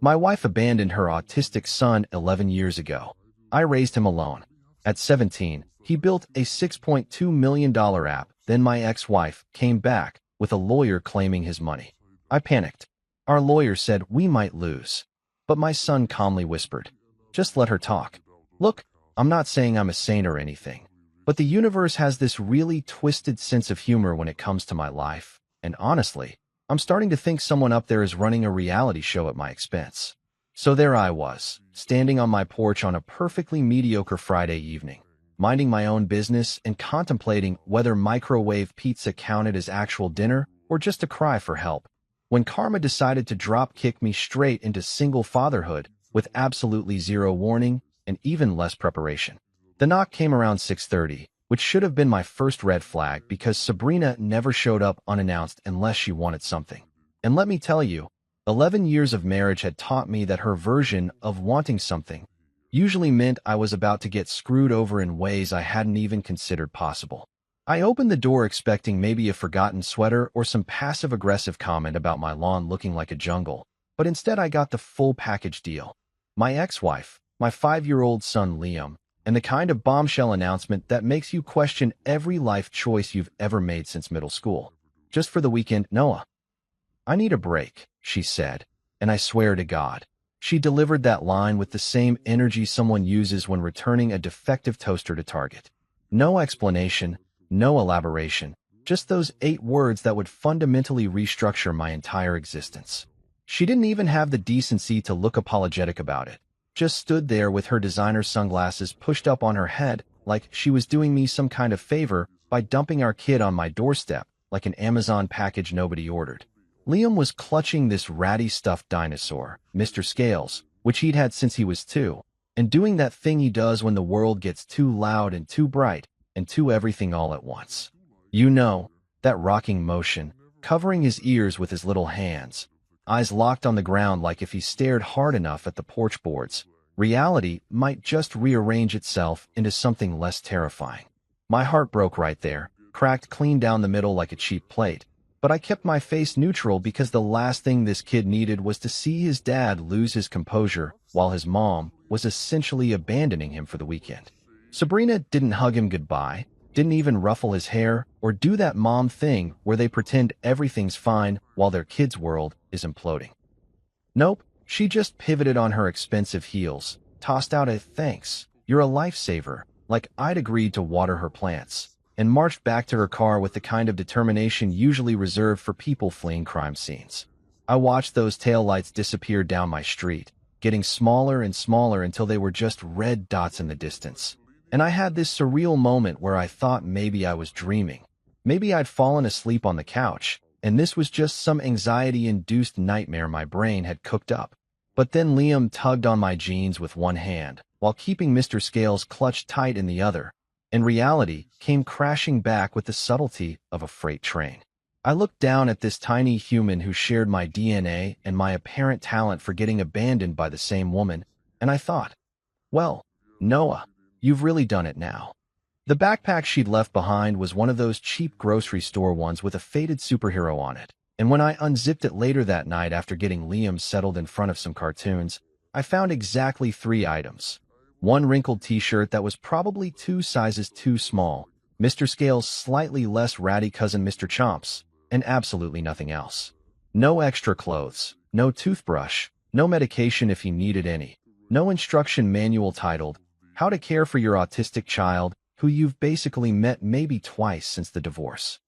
My wife abandoned her autistic son 11 years ago. I raised him alone. At 17, he built a $6.2 million app. Then my ex-wife came back with a lawyer claiming his money. I panicked. Our lawyer said we might lose. But my son calmly whispered, "Just let her talk." Look, I'm not saying I'm a saint or anything, but the universe has this really twisted sense of humor when it comes to my life. And honestly, I'm starting to think someone up there is running a reality show at my expense. So there I was, standing on my porch on a perfectly mediocre Friday evening, minding my own business and contemplating whether microwave pizza counted as actual dinner or just a cry for help, when karma decided to drop-kick me straight into single fatherhood with absolutely zero warning and even less preparation. The knock came around 6:30, which should have been my first red flag because Sabrina never showed up unannounced unless she wanted something. And let me tell you, 11 years of marriage had taught me that her version of wanting something usually meant I was about to get screwed over in ways I hadn't even considered possible. I opened the door expecting maybe a forgotten sweater or some passive-aggressive comment about my lawn looking like a jungle, but instead I got the full package deal. My ex-wife, my 5-year-old son Liam, and the kind of bombshell announcement that makes you question every life choice you've ever made since middle school. Just for the weekend, Noah. I need a break, she said, and I swear to God, she delivered that line with the same energy someone uses when returning a defective toaster to Target. No explanation, no elaboration, just those 8 words that would fundamentally restructure my entire existence. She didn't even have the decency to look apologetic about it, just stood there with her designer sunglasses pushed up on her head like she was doing me some kind of favor by dumping our kid on my doorstep like an Amazon package nobody ordered. Liam was clutching this ratty stuffed dinosaur, Mr. Scales, which he'd had since he was 2, and doing that thing he does when the world gets too loud and too bright and too everything all at once. You know, that rocking motion, covering his ears with his little hands, eyes locked on the ground like if he stared hard enough at the porch boards, reality might just rearrange itself into something less terrifying. My heart broke right there, cracked clean down the middle like a cheap plate, but I kept my face neutral because the last thing this kid needed was to see his dad lose his composure while his mom was essentially abandoning him for the weekend. Sabrina didn't hug him goodbye, didn't even ruffle his hair or do that mom thing where they pretend everything's fine while their kid's world is imploding. Nope, she just pivoted on her expensive heels, tossed out a "thanks, you're a lifesaver," like I'd agreed to water her plants, and marched back to her car with the kind of determination usually reserved for people fleeing crime scenes. I watched those taillights disappear down my street, getting smaller and smaller until they were just red dots in the distance. And I had this surreal moment where I thought maybe I was dreaming. Maybe I'd fallen asleep on the couch, and this was just some anxiety-induced nightmare my brain had cooked up. But then Liam tugged on my jeans with one hand, while keeping Mr. Scales clutched tight in the other, and reality came crashing back with the subtlety of a freight train. I looked down at this tiny human who shared my DNA and my apparent talent for getting abandoned by the same woman, and I thought, well, Noah, you've really done it now. The backpack she'd left behind was one of those cheap grocery store ones with a faded superhero on it, and when I unzipped it later that night after getting Liam settled in front of some cartoons, I found exactly 3 items. One wrinkled t-shirt that was probably 2 sizes too small, Mr. Scales' slightly less ratty cousin Mr. Chomps, and absolutely nothing else. No extra clothes, no toothbrush, no medication if he needed any, no instruction manual titled, "How to Care for Your Autistic Child, who you've basically met maybe twice since the divorce."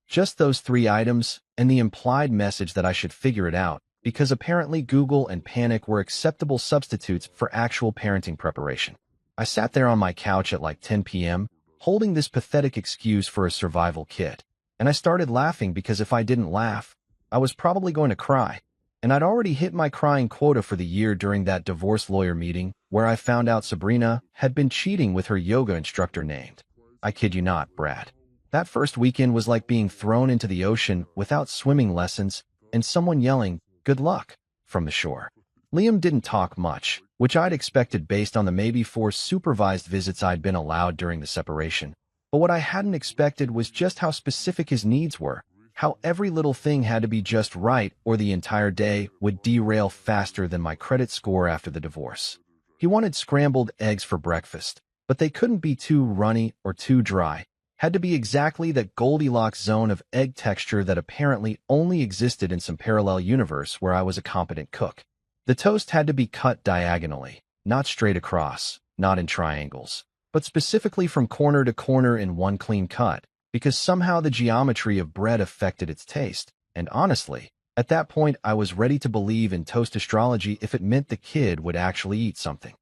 Just those 3 items, and the implied message that I should figure it out, because apparently Google and panic were acceptable substitutes for actual parenting preparation. I sat there on my couch at like 10 p.m., holding this pathetic excuse for a survival kit, and I started laughing because if I didn't laugh, I was probably going to cry, and I'd already hit my crying quota for the year during that divorce lawyer meeting where I found out Sabrina had been cheating with her yoga instructor named. I kid you not, Brad. That first weekend was like being thrown into the ocean without swimming lessons and someone yelling, "Good luck," from the shore. Liam didn't talk much, which I'd expected based on the maybe 4 supervised visits I'd been allowed during the separation. But what I hadn't expected was just how specific his needs were, how every little thing had to be just right or the entire day would derail faster than my credit score after the divorce. He wanted scrambled eggs for breakfast, but they couldn't be too runny or too dry. Had to be exactly that Goldilocks zone of egg texture that apparently only existed in some parallel universe where I was a competent cook. The toast had to be cut diagonally, not straight across, not in triangles, but specifically from corner to corner in one clean cut, because somehow the geometry of bread affected its taste. And honestly, at that point I was ready to believe in toast astrology if it meant the kid would actually eat something.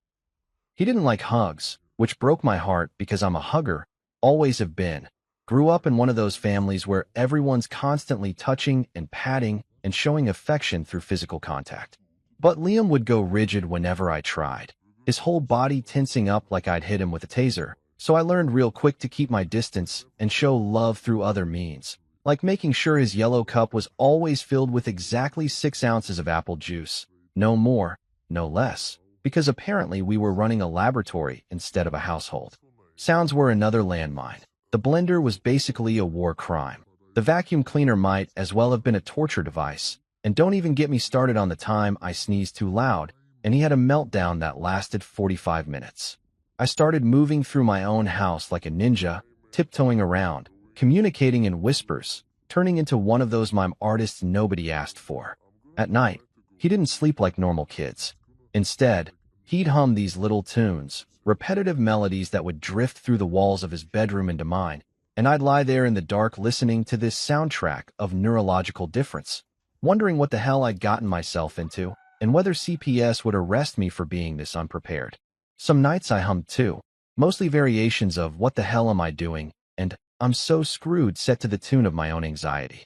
He didn't like hugs, which broke my heart because I'm a hugger, always have been. Grew up in one of those families where everyone's constantly touching and patting and showing affection through physical contact. But Liam would go rigid whenever I tried, his whole body tensing up like I'd hit him with a taser. So I learned real quick to keep my distance and show love through other means, like making sure his yellow cup was always filled with exactly 6 ounces of apple juice, no more, no less, because apparently we were running a laboratory instead of a household. Sounds were another landmine. The blender was basically a war crime. The vacuum cleaner might as well have been a torture device, and don't even get me started on the time I sneezed too loud, and he had a meltdown that lasted 45 minutes. I started moving through my own house like a ninja, tiptoeing around, communicating in whispers, turning into one of those mime artists nobody asked for. At night, he didn't sleep like normal kids. Instead, he'd hum these little tunes, repetitive melodies that would drift through the walls of his bedroom into mine, and I'd lie there in the dark listening to this soundtrack of neurological difference, wondering what the hell I'd gotten myself into, and whether CPS would arrest me for being this unprepared. Some nights I hummed too, mostly variations of "What the hell am I doing?" and "I'm so screwed" set to the tune of my own anxiety.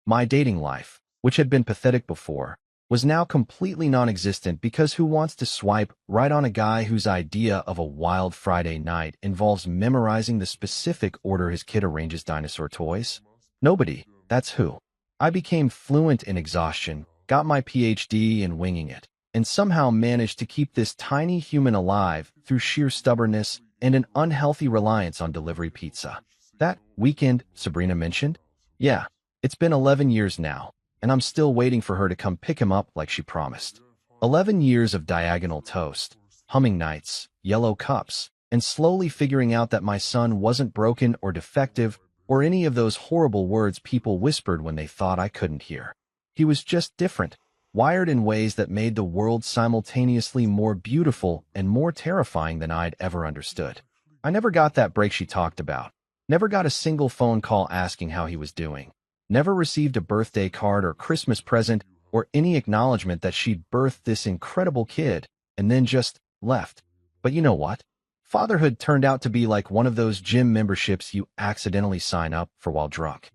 My dating life, which had been pathetic before, was now completely non-existent because who wants to swipe right on a guy whose idea of a wild Friday night involves memorizing the specific order his kid arranges dinosaur toys? Nobody, that's who. I became fluent in exhaustion, got my PhD in winging it, and somehow managed to keep this tiny human alive through sheer stubbornness and an unhealthy reliance on delivery pizza. That weekend Sabrina mentioned? Yeah, it's been 11 years now, and I'm still waiting for her to come pick him up like she promised. 11 years of diagonal toast, humming nights, yellow cups, and slowly figuring out that my son wasn't broken or defective or any of those horrible words people whispered when they thought I couldn't hear. He was just different, wired in ways that made the world simultaneously more beautiful and more terrifying than I'd ever understood. I never got that break she talked about, never got a single phone call asking how he was doing, never received a birthday card or Christmas present or any acknowledgement that she'd birthed this incredible kid and then just left. But you know what? Fatherhood turned out to be like one of those gym memberships you accidentally sign up for while drunk.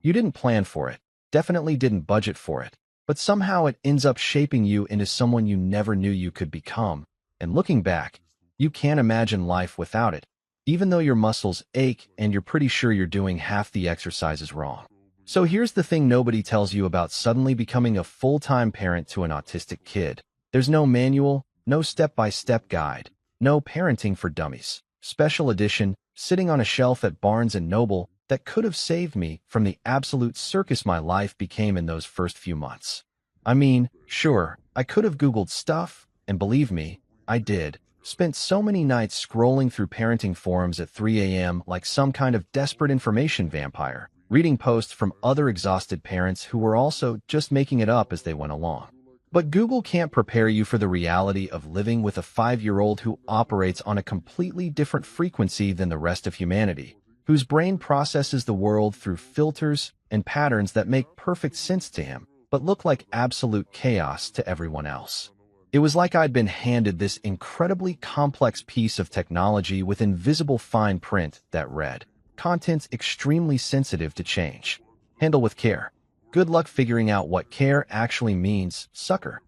You didn't plan for it, definitely didn't budget for it, but somehow it ends up shaping you into someone you never knew you could become. And looking back, you can't imagine life without it, even though your muscles ache and you're pretty sure you're doing half the exercises wrong. So here's the thing nobody tells you about suddenly becoming a full-time parent to an autistic kid. There's no manual, no step-by-step guide, no parenting for dummies. Special edition, sitting on a shelf at Barnes & Noble, that could have saved me from the absolute circus my life became in those first few months. I mean, sure, I could have Googled stuff, and believe me, I did. Spent so many nights scrolling through parenting forums at 3 a.m. like some kind of desperate information vampire, reading posts from other exhausted parents who were also just making it up as they went along. But Google can't prepare you for the reality of living with a 5-year-old who operates on a completely different frequency than the rest of humanity, whose brain processes the world through filters and patterns that make perfect sense to him, but look like absolute chaos to everyone else. It was like I'd been handed this incredibly complex piece of technology with invisible fine print that read, "Content's extremely sensitive to change. Handle with care. Good luck figuring out what care actually means, sucker."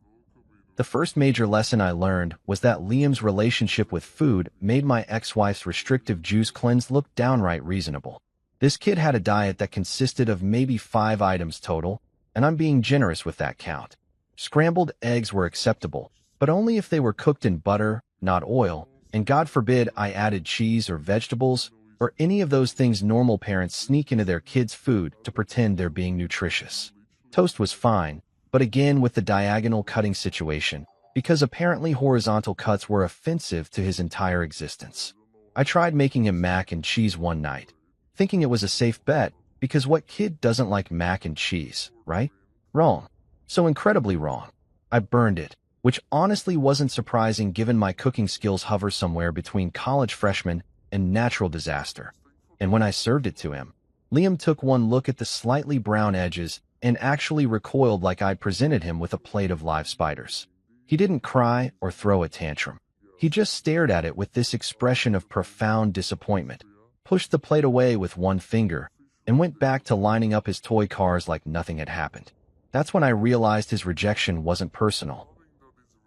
The first major lesson I learned was that Liam's relationship with food made my ex-wife's restrictive juice cleanse look downright reasonable. This kid had a diet that consisted of maybe 5 items total, and I'm being generous with that count. Scrambled eggs were acceptable, but only if they were cooked in butter, not oil, and God forbid I added cheese or vegetables, or any of those things normal parents sneak into their kids' food to pretend they're being nutritious. Toast was fine, but again with the diagonal cutting situation, because apparently horizontal cuts were offensive to his entire existence. I tried making him mac and cheese one night, thinking it was a safe bet, because what kid doesn't like mac and cheese, right? Wrong. So incredibly wrong. I burned it, which honestly wasn't surprising given my cooking skills hover somewhere between college freshman and natural disaster. And when I served it to him, Liam took one look at the slightly brown edges and actually recoiled like I'd presented him with a plate of live spiders. He didn't cry or throw a tantrum. He just stared at it with this expression of profound disappointment, pushed the plate away with one finger, and went back to lining up his toy cars like nothing had happened. That's when I realized his rejection wasn't personal.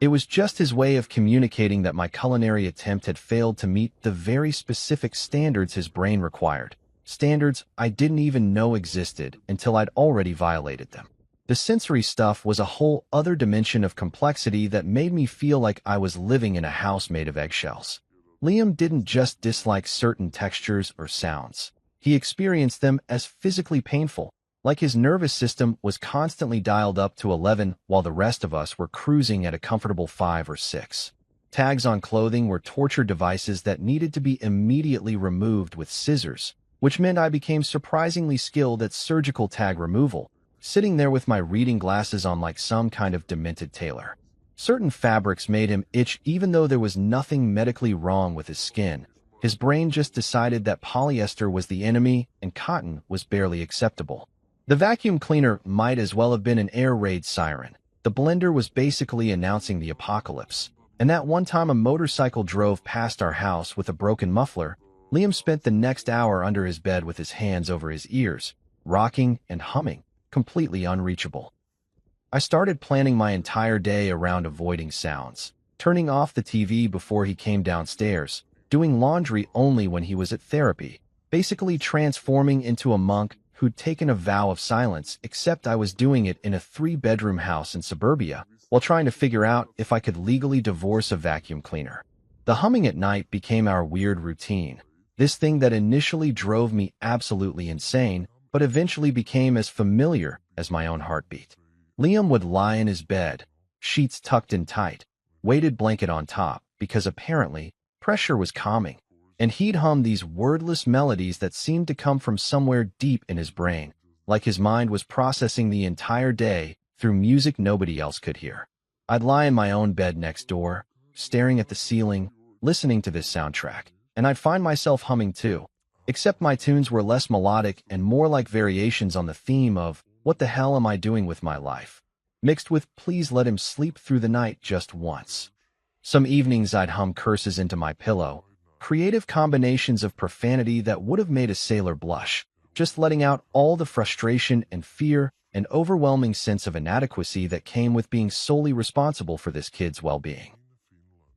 It was just his way of communicating that my culinary attempt had failed to meet the very specific standards his brain required, standards I didn't even know existed until I'd already violated them. The sensory stuff was a whole other dimension of complexity that made me feel like I was living in a house made of eggshells. Liam didn't just dislike certain textures or sounds. He experienced them as physically painful, like his nervous system was constantly dialed up to 11 while the rest of us were cruising at a comfortable 5 or 6. Tags on clothing were torture devices that needed to be immediately removed with scissors, which meant I became surprisingly skilled at surgical tag removal, sitting there with my reading glasses on like some kind of demented tailor. Certain fabrics made him itch even though there was nothing medically wrong with his skin. His brain just decided that polyester was the enemy and cotton was barely acceptable. The vacuum cleaner might as well have been an air raid siren. The blender was basically announcing the apocalypse. And that one time a motorcycle drove past our house with a broken muffler, Liam spent the next hour under his bed with his hands over his ears, rocking and humming, completely unreachable. I started planning my entire day around avoiding sounds, turning off the TV before he came downstairs, doing laundry only when he was at therapy, basically transforming into a monk who'd taken a vow of silence, except I was doing it in a 3-bedroom house in suburbia, while trying to figure out if I could legally divorce a vacuum cleaner. The humming at night became our weird routine, this thing that initially drove me absolutely insane, but eventually became as familiar as my own heartbeat. Liam would lie in his bed, sheets tucked in tight, weighted blanket on top, because apparently pressure was calming, and he'd hum these wordless melodies that seemed to come from somewhere deep in his brain, like his mind was processing the entire day through music nobody else could hear. I'd lie in my own bed next door, staring at the ceiling, listening to this soundtrack, and I'd find myself humming too, except my tunes were less melodic and more like variations on the theme of "What the hell am I doing with my life?" mixed with "Please let him sleep through the night just once." Some evenings I'd hum curses into my pillow, creative combinations of profanity that would have made a sailor blush, just letting out all the frustration and fear and overwhelming sense of inadequacy that came with being solely responsible for this kid's well-being.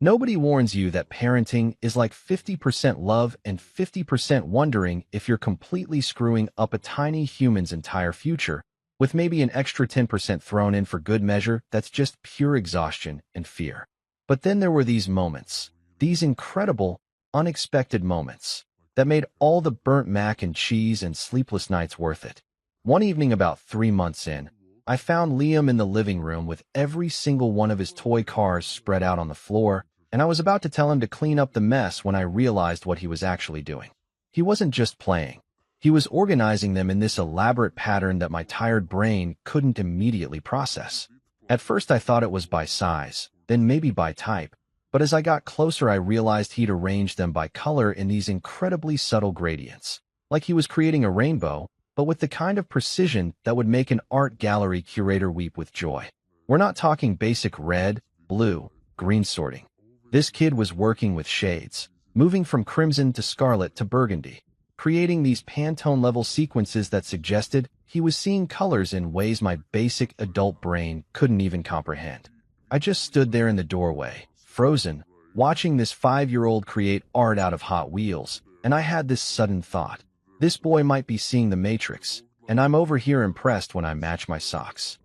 Nobody warns you that parenting is like 50% love and 50% wondering if you're completely screwing up a tiny human's entire future, with maybe an extra 10% thrown in for good measure that's just pure exhaustion and fear. But then there were these moments, these incredible, unexpected moments, that made all the burnt mac and cheese and sleepless nights worth it. One evening about 3 months in, I found Liam in the living room with every single one of his toy cars spread out on the floor, and I was about to tell him to clean up the mess when I realized what he was actually doing. He wasn't just playing. He was organizing them in this elaborate pattern that my tired brain couldn't immediately process. At first I thought it was by size, then maybe by type, but as I got closer I realized he'd arranged them by color in these incredibly subtle gradients, like he was creating a rainbow, but with the kind of precision that would make an art gallery curator weep with joy. We're not talking basic red, blue, green sorting. This kid was working with shades, moving from crimson to scarlet to burgundy, creating these Pantone-level sequences that suggested he was seeing colors in ways my basic adult brain couldn't even comprehend. I just stood there in the doorway, frozen, watching this 5-year-old create art out of Hot Wheels, and I had this sudden thought. This boy might be seeing the Matrix, and I'm over here impressed when I match my socks.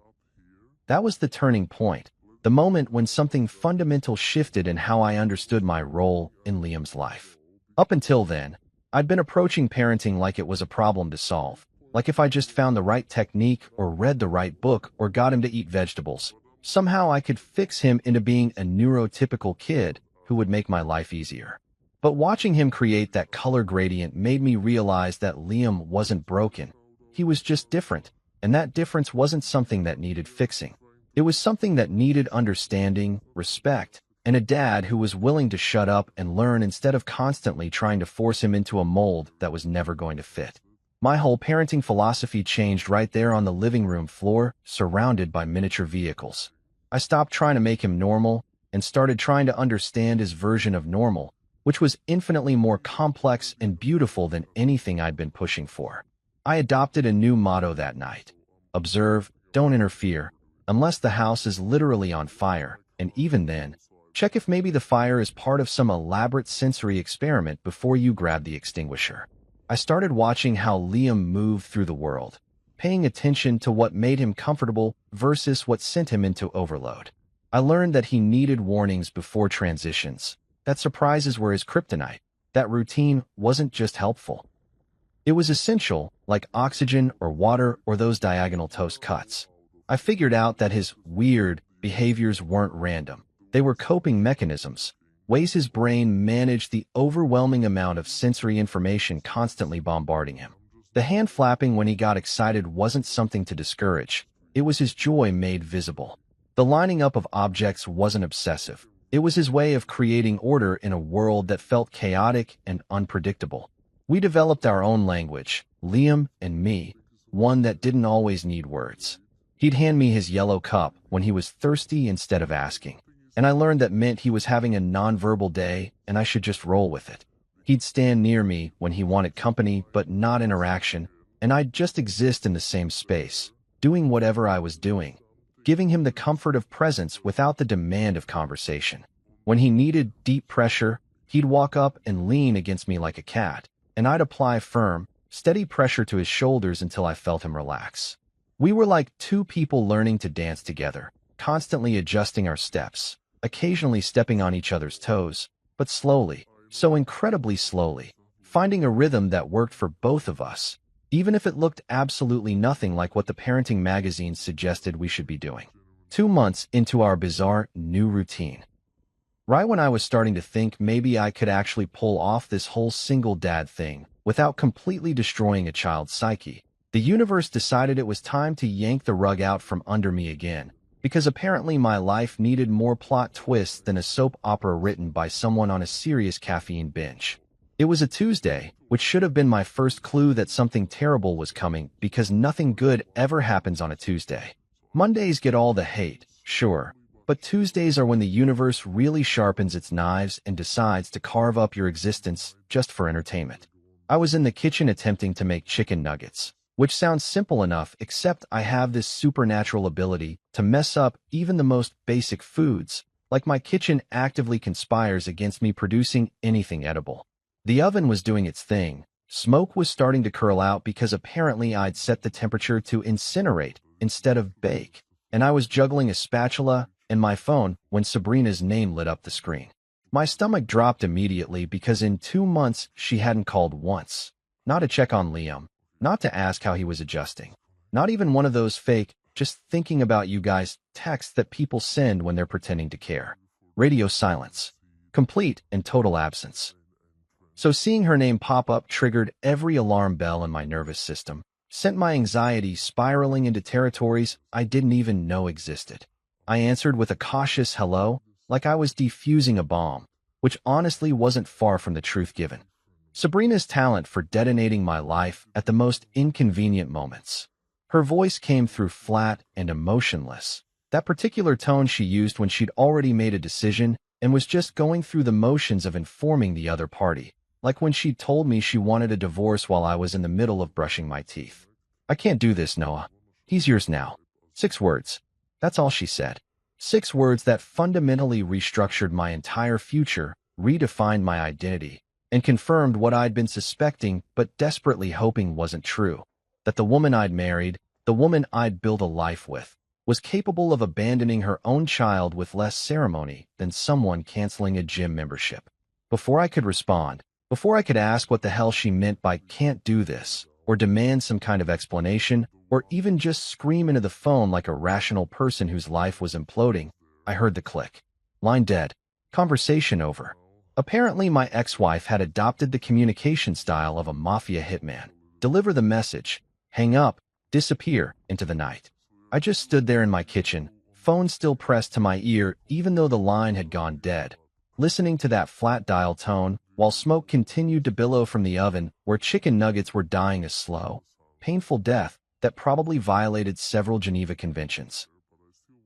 That was the turning point, the moment when something fundamental shifted in how I understood my role in Liam's life. Up until then, I'd been approaching parenting like it was a problem to solve, like if I just found the right technique or read the right book or got him to eat vegetables, somehow I could fix him into being a neurotypical kid who would make my life easier. But watching him create that color gradient made me realize that Liam wasn't broken. He was just different, and that difference wasn't something that needed fixing. It was something that needed understanding, respect, and a dad who was willing to shut up and learn instead of constantly trying to force him into a mold that was never going to fit. My whole parenting philosophy changed right there on the living room floor, surrounded by miniature vehicles. I stopped trying to make him normal and started trying to understand his version of normal, which was infinitely more complex and beautiful than anything I'd been pushing for. I adopted a new motto that night. Observe, don't interfere, unless the house is literally on fire, and even then, check if maybe the fire is part of some elaborate sensory experiment before you grab the extinguisher. I started watching how Liam moved through the world, paying attention to what made him comfortable versus what sent him into overload. I learned that he needed warnings before transitions, that surprises were his kryptonite, that routine wasn't just helpful. It was essential, like oxygen or water or those diagonal toast cuts. I figured out that his weird behaviors weren't random. They were coping mechanisms, ways his brain managed the overwhelming amount of sensory information constantly bombarding him. The hand flapping when he got excited wasn't something to discourage. It was his joy made visible. The lining up of objects wasn't obsessive. It was his way of creating order in a world that felt chaotic and unpredictable. We developed our own language, Liam and me, one that didn't always need words. He'd hand me his yellow cup when he was thirsty instead of asking, and I learned that meant he was having a nonverbal day and I should just roll with it. He'd stand near me when he wanted company but not interaction, and I'd just exist in the same space, doing whatever I was doing, giving him the comfort of presence without the demand of conversation. When he needed deep pressure, he'd walk up and lean against me like a cat, and I'd apply firm, steady pressure to his shoulders until I felt him relax. We were like two people learning to dance together, constantly adjusting our steps, occasionally stepping on each other's toes, but slowly, so incredibly slowly, finding a rhythm that worked for both of us, even if it looked absolutely nothing like what the parenting magazines suggested we should be doing. 2 months into our bizarre new routine, right when I was starting to think maybe I could actually pull off this whole single dad thing without completely destroying a child's psyche, the universe decided it was time to yank the rug out from under me again, because apparently my life needed more plot twists than a soap opera written by someone on a serious caffeine binge. It was a Tuesday, which should have been my first clue that something terrible was coming because nothing good ever happens on a Tuesday. Mondays get all the hate, sure, but Tuesdays are when the universe really sharpens its knives and decides to carve up your existence just for entertainment. I was in the kitchen attempting to make chicken nuggets, which sounds simple enough, except I have this supernatural ability to mess up even the most basic foods, like my kitchen actively conspires against me producing anything edible. The oven was doing its thing. Smoke was starting to curl out because apparently I'd set the temperature to incinerate instead of bake, and I was juggling a spatula and my phone when Sabrina's name lit up the screen. My stomach dropped immediately because in 2 months she hadn't called once. Not to check on Liam, not to ask how he was adjusting. Not even one of those fake, just thinking about you guys texts that people send when they're pretending to care. Radio silence. Complete and total absence. So seeing her name pop up triggered every alarm bell in my nervous system, sent my anxiety spiraling into territories I didn't even know existed. I answered with a cautious hello, like I was defusing a bomb, which honestly wasn't far from the truth given. Sabrina's talent for detonating my life at the most inconvenient moments. Her voice came through flat and emotionless, that particular tone she used when she'd already made a decision and was just going through the motions of informing the other party, like when she told me she wanted a divorce while I was in the middle of brushing my teeth. "I can't do this, Noah. He's yours now." 6 words. That's all she said. 6 words that fundamentally restructured my entire future, redefined my identity, and confirmed what I'd been suspecting but desperately hoping wasn't true. That the woman I'd married, the woman I'd built a life with, was capable of abandoning her own child with less ceremony than someone canceling a gym membership. Before I could respond, Before I could ask what the hell she meant by "can't do this," or demand some kind of explanation, or even just scream into the phone like a rational person whose life was imploding, I heard the click. Line dead. Conversation over. Apparently, my ex-wife had adopted the communication style of a mafia hitman. Deliver the message, hang up, disappear into the night. I just stood there in my kitchen, phone still pressed to my ear even though the line had gone dead, listening to that flat dial tone while smoke continued to billow from the oven where chicken nuggets were dying a slow, painful death that probably violated several Geneva Conventions.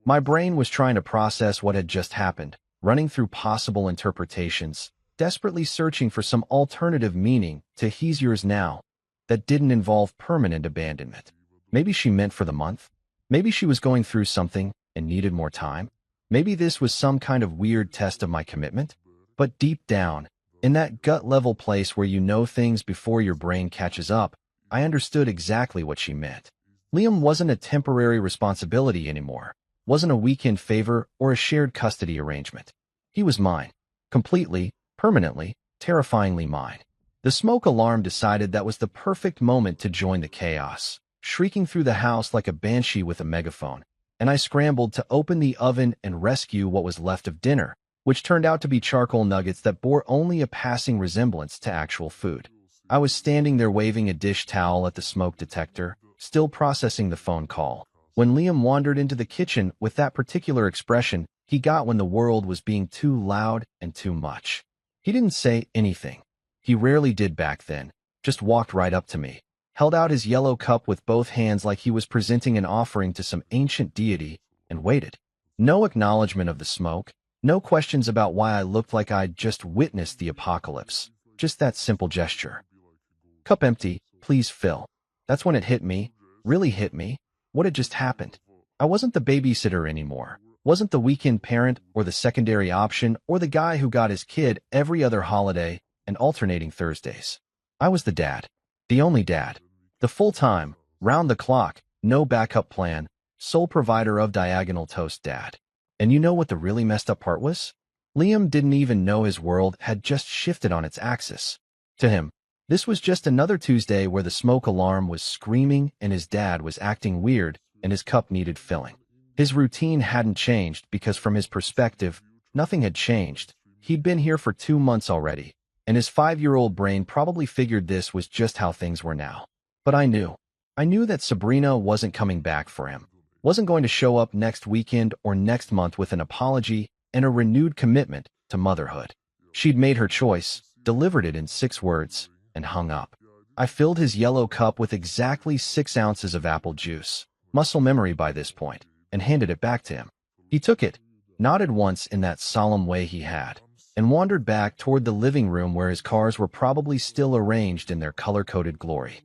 My brain was trying to process what had just happened, running through possible interpretations, desperately searching for some alternative meaning to "he's yours now" that didn't involve permanent abandonment. Maybe she meant for the month. Maybe she was going through something and needed more time. Maybe this was some kind of weird test of my commitment. But deep down, in that gut-level place where you know things before your brain catches up, I understood exactly what she meant. Liam wasn't a temporary responsibility anymore, wasn't a weekend favor or a shared custody arrangement. He was mine. Completely, permanently, terrifyingly mine. The smoke alarm decided that was the perfect moment to join the chaos, shrieking through the house like a banshee with a megaphone, and I scrambled to open the oven and rescue what was left of dinner, which turned out to be charcoal nuggets that bore only a passing resemblance to actual food. I was standing there waving a dish towel at the smoke detector, still processing the phone call, when Liam wandered into the kitchen with that particular expression he got when the world was being too loud and too much. He didn't say anything. He rarely did back then, just walked right up to me, held out his yellow cup with both hands like he was presenting an offering to some ancient deity, and waited. No acknowledgement of the smoke, no questions about why I looked like I'd just witnessed the apocalypse, just that simple gesture. Cup empty, please fill. That's when it hit me, really hit me, what had just happened. I wasn't the babysitter anymore, wasn't the weekend parent or the secondary option or the guy who got his kid every other holiday and alternating Thursdays. I was the dad, the only dad, the full-time, round-the-clock, no backup plan, sole provider of diagonal toast dad. And you know what the really messed up part was? Liam didn't even know his world had just shifted on its axis. To him, this was just another Tuesday where the smoke alarm was screaming and his dad was acting weird and his cup needed filling. His routine hadn't changed because from his perspective, nothing had changed. He'd been here for 2 months already, and his 5-year-old brain probably figured this was just how things were now. But I knew that Sabrina wasn't coming back for him, wasn't going to show up next weekend or next month with an apology and a renewed commitment to motherhood. She'd made her choice, delivered it in 6 words, and hung up. I filled his yellow cup with exactly 6 ounces of apple juice, muscle memory by this point, and handed it back to him. He took it, nodded once in that solemn way he had, and wandered back toward the living room where his cars were probably still arranged in their color-coded glory.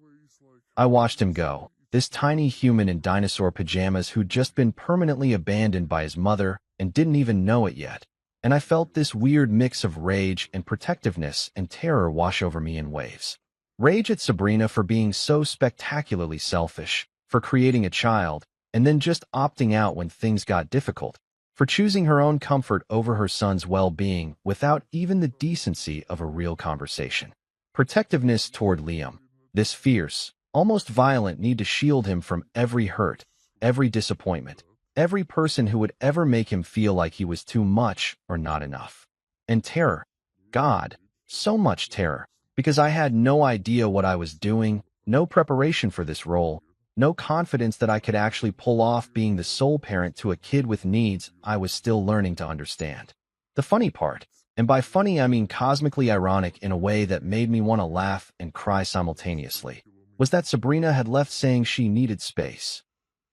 I watched him go, this tiny human in dinosaur pajamas who'd just been permanently abandoned by his mother and didn't even know it yet, and I felt this weird mix of rage and protectiveness and terror wash over me in waves. Rage at Sabrina for being so spectacularly selfish, for creating a child, and then just opting out when things got difficult, for choosing her own comfort over her son's well-being without even the decency of a real conversation. Protectiveness toward Liam, this fierce, almost violent need to shield him from every hurt, every disappointment, every person who would ever make him feel like he was too much or not enough. And terror. God, so much terror, because I had no idea what I was doing, no preparation for this role, no confidence that I could actually pull off being the sole parent to a kid with needs I was still learning to understand. The funny part, and by funny I mean cosmically ironic in a way that made me want to laugh and cry simultaneously, was that Sabrina had left saying she needed space.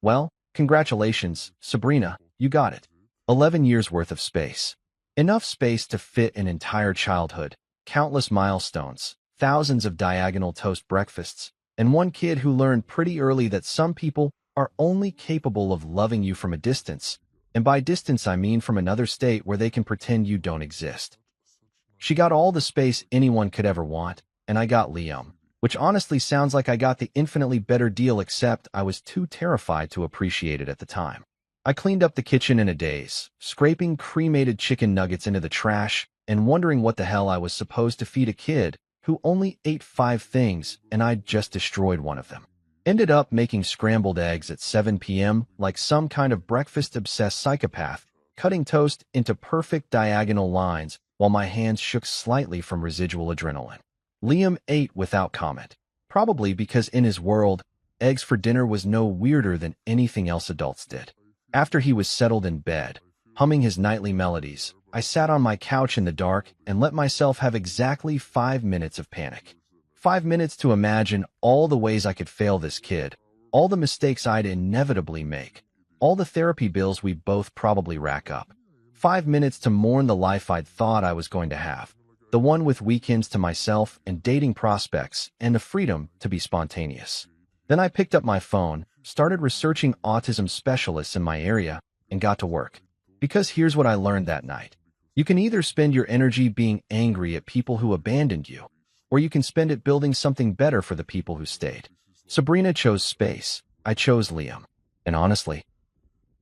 Well, congratulations, Sabrina, you got it. 11 years worth of space. Enough space to fit an entire childhood, countless milestones, thousands of diagonal toast breakfasts, and one kid who learned pretty early that some people are only capable of loving you from a distance, and by distance I mean from another state where they can pretend you don't exist. She got all the space anyone could ever want, and I got Liam, which honestly sounds like I got the infinitely better deal except I was too terrified to appreciate it at the time. I cleaned up the kitchen in a daze, scraping cremated chicken nuggets into the trash and wondering what the hell I was supposed to feed a kid who only ate 5 things and I'd just destroyed one of them. Ended up making scrambled eggs at 7 p.m. like some kind of breakfast-obsessed psychopath, cutting toast into perfect diagonal lines while my hands shook slightly from residual adrenaline. Liam ate without comment, probably because in his world, eggs for dinner was no weirder than anything else adults did. After he was settled in bed, humming his nightly melodies, I sat on my couch in the dark and let myself have exactly 5 minutes of panic. 5 minutes to imagine all the ways I could fail this kid, all the mistakes I'd inevitably make, all the therapy bills we both probably rack up. 5 minutes to mourn the life I'd thought I was going to have, the one with weekends to myself and dating prospects and the freedom to be spontaneous. Then I picked up my phone, started researching autism specialists in my area, and got to work. Because here's what I learned that night. You can either spend your energy being angry at people who abandoned you, or you can spend it building something better for the people who stayed. Sabrina chose space. I chose Liam. And honestly,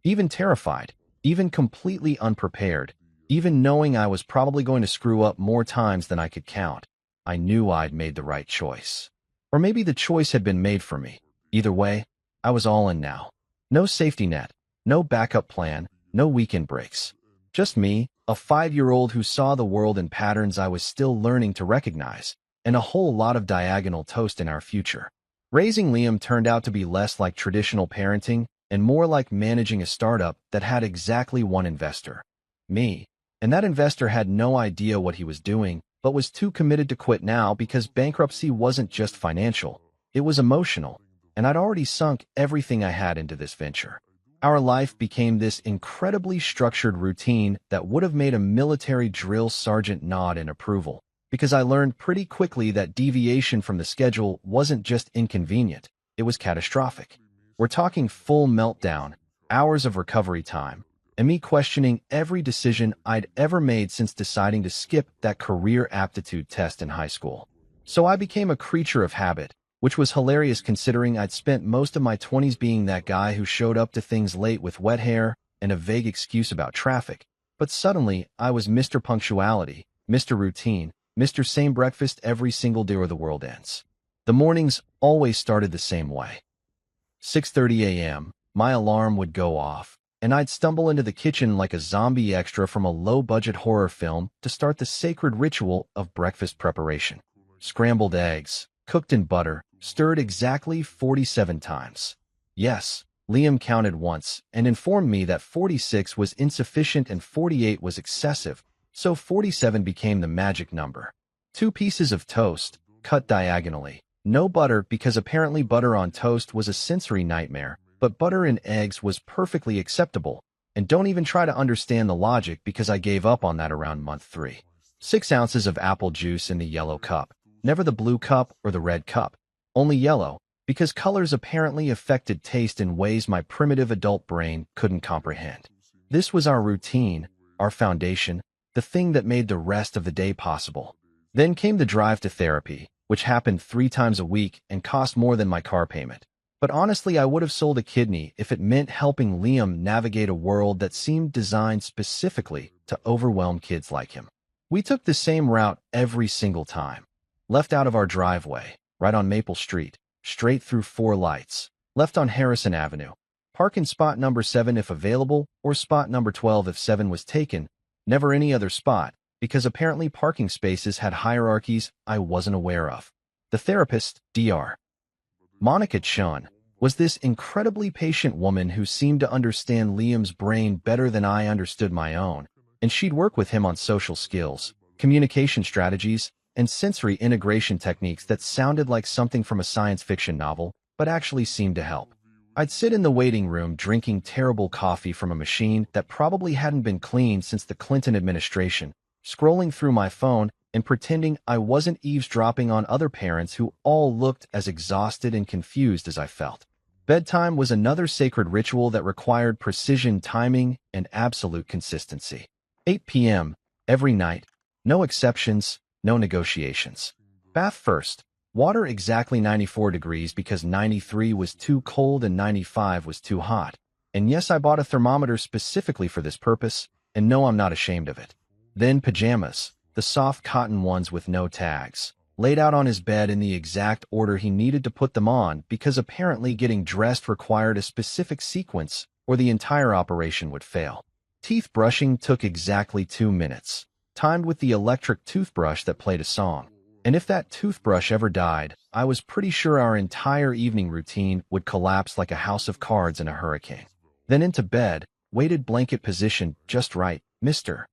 even terrified, even completely unprepared, even knowing I was probably going to screw up more times than I could count, I knew I'd made the right choice. Or maybe the choice had been made for me. Either way, I was all in now. No safety net, no backup plan, no weekend breaks. Just me, a 5-year-old who saw the world in patterns I was still learning to recognize, and a whole lot of diagonal toast in our future. Raising Liam turned out to be less like traditional parenting and more like managing a startup that had exactly one investor, me. And that investor had no idea what he was doing, but was too committed to quit now because bankruptcy wasn't just financial, it was emotional, and I'd already sunk everything I had into this venture. Our life became this incredibly structured routine that would have made a military drill sergeant nod in approval, because I learned pretty quickly that deviation from the schedule wasn't just inconvenient, it was catastrophic. We're talking full meltdown, hours of recovery time, and me questioning every decision I'd ever made since deciding to skip that career aptitude test in high school. So I became a creature of habit, which was hilarious considering I'd spent most of my 20s being that guy who showed up to things late with wet hair and a vague excuse about traffic. But suddenly, I was Mr. Punctuality, Mr. Routine, Mr. Same breakfast every single day or the world ends. The mornings always started the same way. 6:30 a.m., my alarm would go off, and I'd stumble into the kitchen like a zombie extra from a low-budget horror film to start the sacred ritual of breakfast preparation. Scrambled eggs, cooked in butter, stirred exactly 47 times. Yes, Liam counted once and informed me that 46 was insufficient and 48 was excessive, so 47 became the magic number. 2 pieces of toast, cut diagonally. No butter because apparently butter on toast was a sensory nightmare, but butter in eggs was perfectly acceptable, and don't even try to understand the logic because I gave up on that around month 3. 6 ounces of apple juice in the yellow cup, never the blue cup or the red cup, only yellow, because colors apparently affected taste in ways my primitive adult brain couldn't comprehend. This was our routine, our foundation, the thing that made the rest of the day possible. Then came the drive to therapy, which happened 3 times a week and cost more than my car payment. But honestly, I would have sold a kidney if it meant helping Liam navigate a world that seemed designed specifically to overwhelm kids like him. We took the same route every single time. Left out of our driveway, right on Maple Street, straight through 4 lights, left on Harrison Avenue. Park in spot number 7 if available, or spot number 12 if 7 was taken, never any other spot, because apparently parking spaces had hierarchies I wasn't aware of. The therapist, Dr. Monica Chun, was this incredibly patient woman who seemed to understand Liam's brain better than I understood my own, and she'd work with him on social skills, communication strategies, and sensory integration techniques that sounded like something from a science fiction novel, but actually seemed to help. I'd sit in the waiting room drinking terrible coffee from a machine that probably hadn't been cleaned since the Clinton administration, scrolling through my phone and pretending I wasn't eavesdropping on other parents who all looked as exhausted and confused as I felt. Bedtime was another sacred ritual that required precision timing and absolute consistency. 8 p.m. every night, no exceptions, no negotiations. Bath first. Water exactly 94 degrees because 93 was too cold and 95 was too hot. And yes, I bought a thermometer specifically for this purpose, and no, I'm not ashamed of it. Then pajamas, the soft cotton ones with no tags. laid out on his bed in the exact order he needed to put them on because apparently getting dressed required a specific sequence or the entire operation would fail. Teeth brushing took exactly 2 minutes, timed with the electric toothbrush that played a song. And if that toothbrush ever died, I was pretty sure our entire evening routine would collapse like a house of cards in a hurricane. Then into bed, weighted blanket position just right, Mr.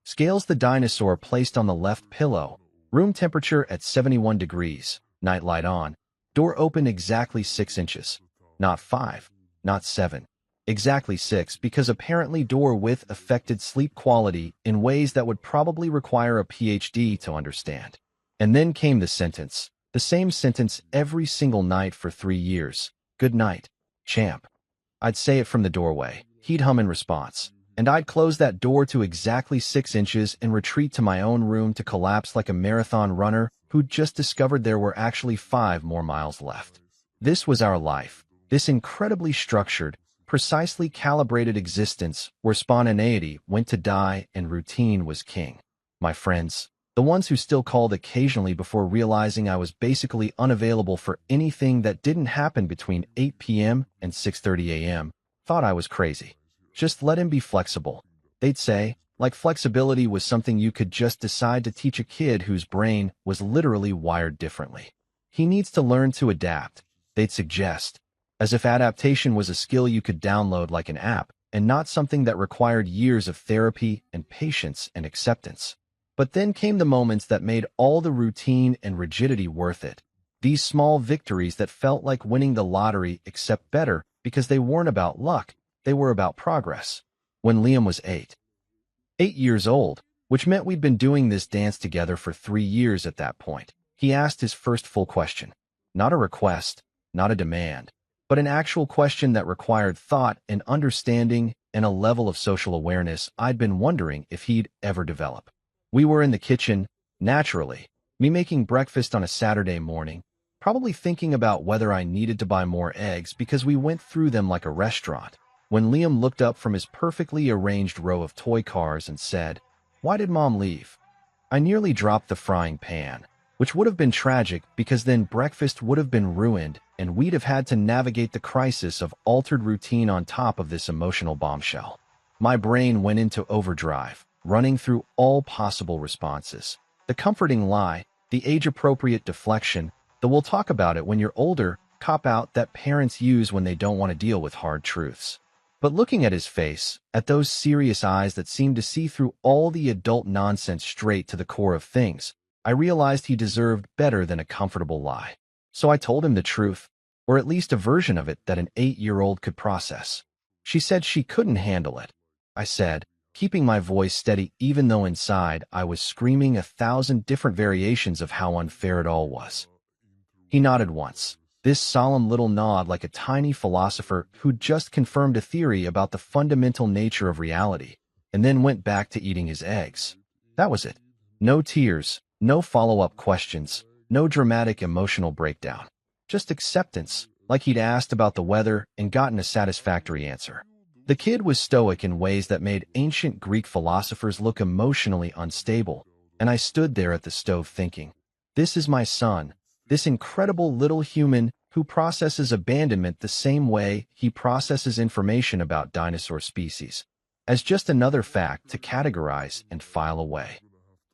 Scales the dinosaur placed on the left pillow, room temperature at 71 degrees, nightlight on, door open exactly 6 inches. Not 5, not 7. Exactly 6 because apparently door width affected sleep quality in ways that would probably require a PhD to understand. And then came the sentence, the same sentence every single night for 3 years. Good night, champ. I'd say it from the doorway. He'd hum in response, and I'd close that door to exactly 6 inches and retreat to my own room to collapse like a marathon runner who'd just discovered there were actually 5 more miles left. This was our life, this incredibly structured, precisely calibrated existence where spontaneity went to die and routine was king. My friends, the ones who still called occasionally before realizing I was basically unavailable for anything that didn't happen between 8 p.m. and 6:30 a.m., thought I was crazy. Just let him be flexible. They'd say, like flexibility was something you could just decide to teach a kid whose brain was literally wired differently. He needs to learn to adapt, they'd suggest, as if adaptation was a skill you could download like an app and not something that required years of therapy and patience and acceptance. But then came the moments that made all the routine and rigidity worth it. These small victories that felt like winning the lottery except better because they weren't about luck, they were about progress. When Liam was 8 years old, which meant we'd been doing this dance together for 3 years at that point, he asked his first full question. Not a request, not a demand, but an actual question that required thought and understanding and a level of social awareness I'd been wondering if he'd ever develop. We were in the kitchen, naturally, me making breakfast on a Saturday morning, probably thinking about whether I needed to buy more eggs because we went through them like a restaurant, when Liam looked up from his perfectly arranged row of toy cars and said, "Why did Mom leave?" I nearly dropped the frying pan, which would have been tragic because then breakfast would have been ruined and we'd have had to navigate the crisis of altered routine on top of this emotional bombshell. My brain went into overdrive, running through all possible responses. The comforting lie, the age-appropriate deflection, the "we'll talk about it when you're older" cop-out that parents use when they don't want to deal with hard truths. But looking at his face, at those serious eyes that seemed to see through all the adult nonsense straight to the core of things, I realized he deserved better than a comfortable lie. So I told him the truth, or at least a version of it that an 8-year-old could process. She said she couldn't handle it. I said, keeping my voice steady even though inside I was screaming 1,000 different variations of how unfair it all was. He nodded once, this solemn little nod like a tiny philosopher who'd just confirmed a theory about the fundamental nature of reality, and then went back to eating his eggs. That was it. No tears, no follow-up questions, no dramatic emotional breakdown. Just acceptance, like he'd asked about the weather and gotten a satisfactory answer. The kid was stoic in ways that made ancient Greek philosophers look emotionally unstable, and I stood there at the stove thinking, this is my son, this incredible little human who processes abandonment the same way he processes information about dinosaur species, as just another fact to categorize and file away.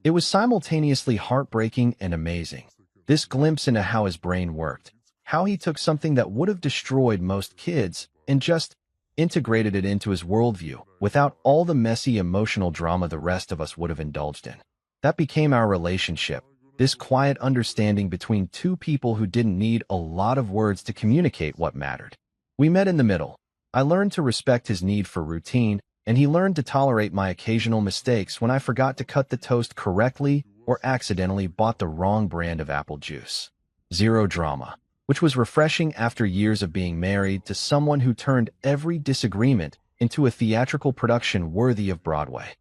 It was simultaneously heartbreaking and amazing, this glimpse into how his brain worked, how he took something that would have destroyed most kids and just integrated it into his worldview without all the messy emotional drama the rest of us would have indulged in. That became our relationship, this quiet understanding between two people who didn't need a lot of words to communicate what mattered. We met in the middle. I learned to respect his need for routine, and he learned to tolerate my occasional mistakes when I forgot to cut the toast correctly or accidentally bought the wrong brand of apple juice. Zero drama, which was refreshing after years of being married to someone who turned every disagreement into a theatrical production worthy of Broadway.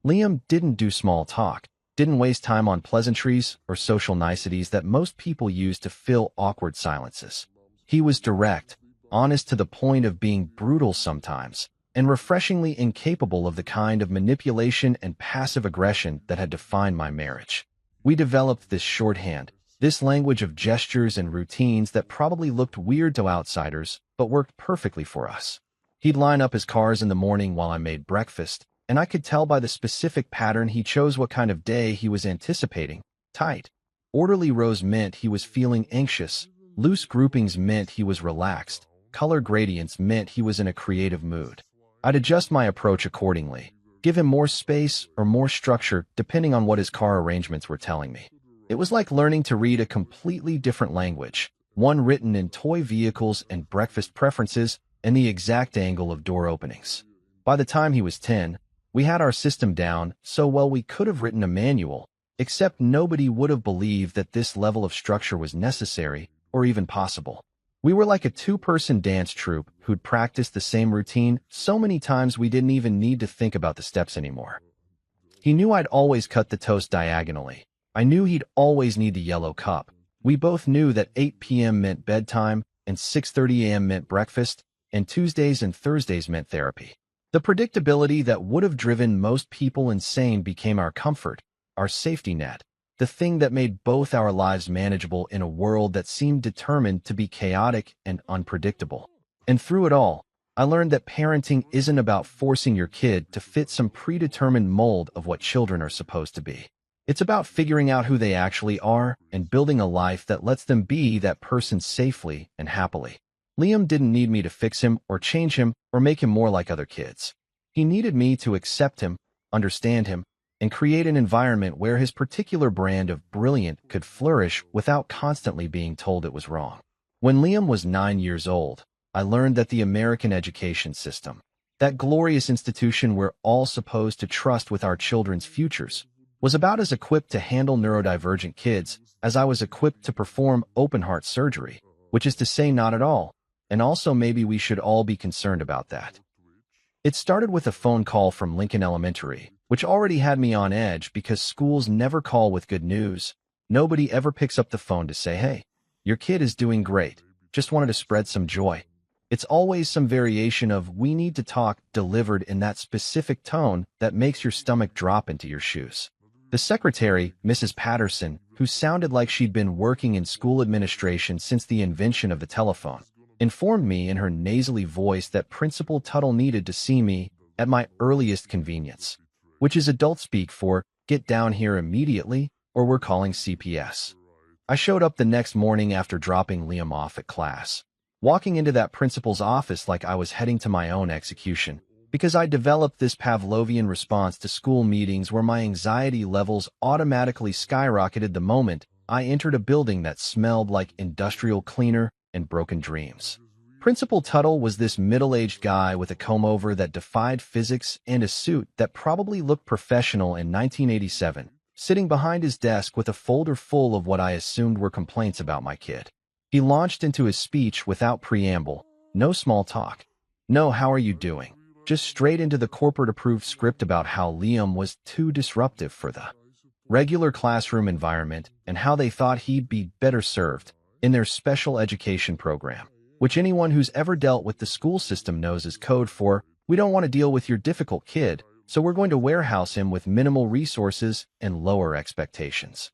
Liam didn't do small talk, didn't waste time on pleasantries or social niceties that most people use to fill awkward silences. He was direct, honest to the point of being brutal sometimes, and refreshingly incapable of the kind of manipulation and passive aggression that had defined my marriage. We developed this shorthand, this language of gestures and routines that probably looked weird to outsiders, but worked perfectly for us. He'd line up his cars in the morning while I made breakfast, and I could tell by the specific pattern he chose what kind of day he was anticipating. Tight. Orderly rows meant he was feeling anxious. Loose groupings meant he was relaxed. Color gradients meant he was in a creative mood. I'd adjust my approach accordingly, give him more space or more structure depending on what his car arrangements were telling me. It was like learning to read a completely different language, one written in toy vehicles and breakfast preferences and the exact angle of door openings. By the time he was 10, we had our system down so well we could have written a manual, except nobody would have believed that this level of structure was necessary or even possible. We were like a two-person dance troupe who'd practiced the same routine so many times we didn't even need to think about the steps anymore. He knew I'd always cut the toast diagonally. I knew he'd always need the yellow cup. We both knew that 8 p.m. meant bedtime and 6:30 a.m. meant breakfast, and Tuesdays and Thursdays meant therapy. The predictability that would have driven most people insane became our comfort, our safety net, the thing that made both our lives manageable in a world that seemed determined to be chaotic and unpredictable. And through it all, I learned that parenting isn't about forcing your kid to fit some predetermined mold of what children are supposed to be. It's about figuring out who they actually are and building a life that lets them be that person safely and happily. Liam didn't need me to fix him or change him or make him more like other kids. He needed me to accept him, understand him, and create an environment where his particular brand of brilliant could flourish without constantly being told it was wrong. When Liam was 9 years old, I learned that the American education system, that glorious institution we're all supposed to trust with our children's futures, was about as equipped to handle neurodivergent kids as I was equipped to perform open-heart surgery, which is to say not at all, and also maybe we should all be concerned about that. It started with a phone call from Lincoln Elementary, which already had me on edge because schools never call with good news. Nobody ever picks up the phone to say, "Hey, your kid is doing great. Just wanted to spread some joy." It's always some variation of "we need to talk" delivered in that specific tone that makes your stomach drop into your shoes. The secretary, Mrs. Patterson, who sounded like she'd been working in school administration since the invention of the telephone, informed me in her nasally voice that Principal Tuttle needed to see me at my earliest convenience, which is adult speak for "get down here immediately" or "we're calling CPS." I showed up the next morning after dropping Liam off at class, walking into that principal's office like I was heading to my own execution, because I developed this Pavlovian response to school meetings where my anxiety levels automatically skyrocketed the moment I entered a building that smelled like industrial cleaner and broken dreams. Principal Tuttle was this middle-aged guy with a comb-over that defied physics and a suit that probably looked professional in 1987, sitting behind his desk with a folder full of what I assumed were complaints about my kid. He launched into his speech without preamble, no small talk. No "how are you doing?" Just straight into the corporate-approved script about how Liam was too disruptive for the regular classroom environment and how they thought he'd be better served in their special education program, which anyone who's ever dealt with the school system knows is code for "we don't want to deal with your difficult kid, so we're going to warehouse him with minimal resources and lower expectations."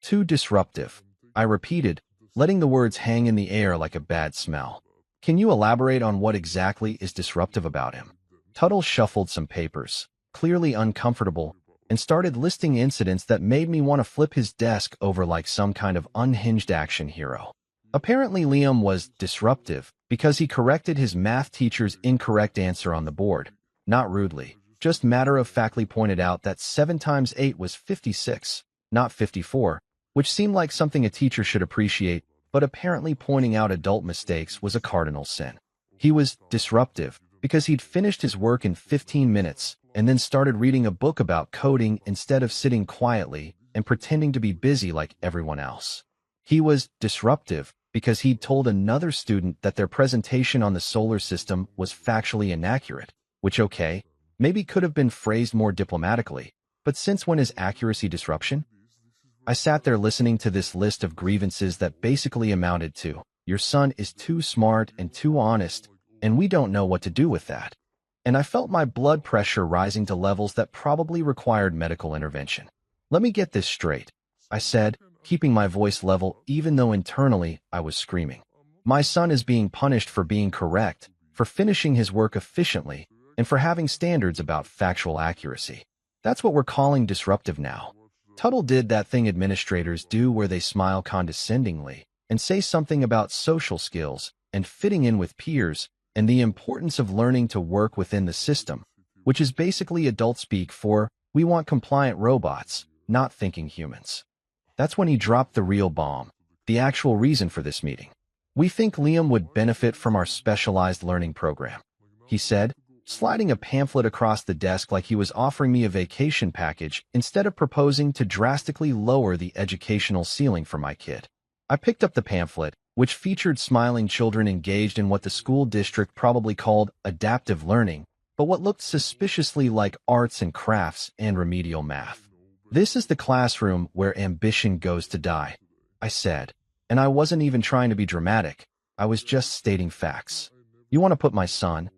Too disruptive, I repeated, letting the words hang in the air like a bad smell. "Can you elaborate on what exactly is disruptive about him?" Tuttle shuffled some papers, clearly uncomfortable, and started listing incidents that made me want to flip his desk over like some kind of unhinged action hero. Apparently Liam was disruptive because he corrected his math teacher's incorrect answer on the board, not rudely, just matter-of-factly pointed out that 7 times 8 was 56, not 54, which seemed like something a teacher should appreciate, but apparently pointing out adult mistakes was a cardinal sin. He was disruptive because he'd finished his work in 15 minutes and then started reading a book about coding instead of sitting quietly and pretending to be busy like everyone else. He was disruptive because he'd told another student that their presentation on the solar system was factually inaccurate, which, okay, maybe could have been phrased more diplomatically, but since when is accuracy disruption? I sat there listening to this list of grievances that basically amounted to, "Your son is too smart and too honest, and we don't know what to do with that." And I felt my blood pressure rising to levels that probably required medical intervention. Let me get this straight. I said, keeping my voice level even though internally I was screaming. My son is being punished for being correct, for finishing his work efficiently, and for having standards about factual accuracy. That's what we're calling disruptive now. Tuttle did that thing administrators do where they smile condescendingly and say something about social skills and fitting in with peers and the importance of learning to work within the system, which is basically adult speak for, we want compliant robots, not thinking humans. That's when he dropped the real bomb, the actual reason for this meeting. We think Liam would benefit from our specialized learning program, he said, sliding a pamphlet across the desk like he was offering me a vacation package instead of proposing to drastically lower the educational ceiling for my kid. I picked up the pamphlet, which featured smiling children engaged in what the school district probably called adaptive learning, but what looked suspiciously like arts and crafts and remedial math. This is the classroom where ambition goes to die, I said, and I wasn't even trying to be dramatic. I was just stating facts. You want to put my son,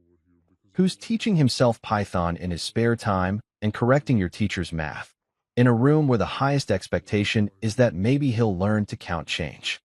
who's teaching himself Python in his spare time and correcting your teacher's math, in a room where the highest expectation is that maybe he'll learn to count change.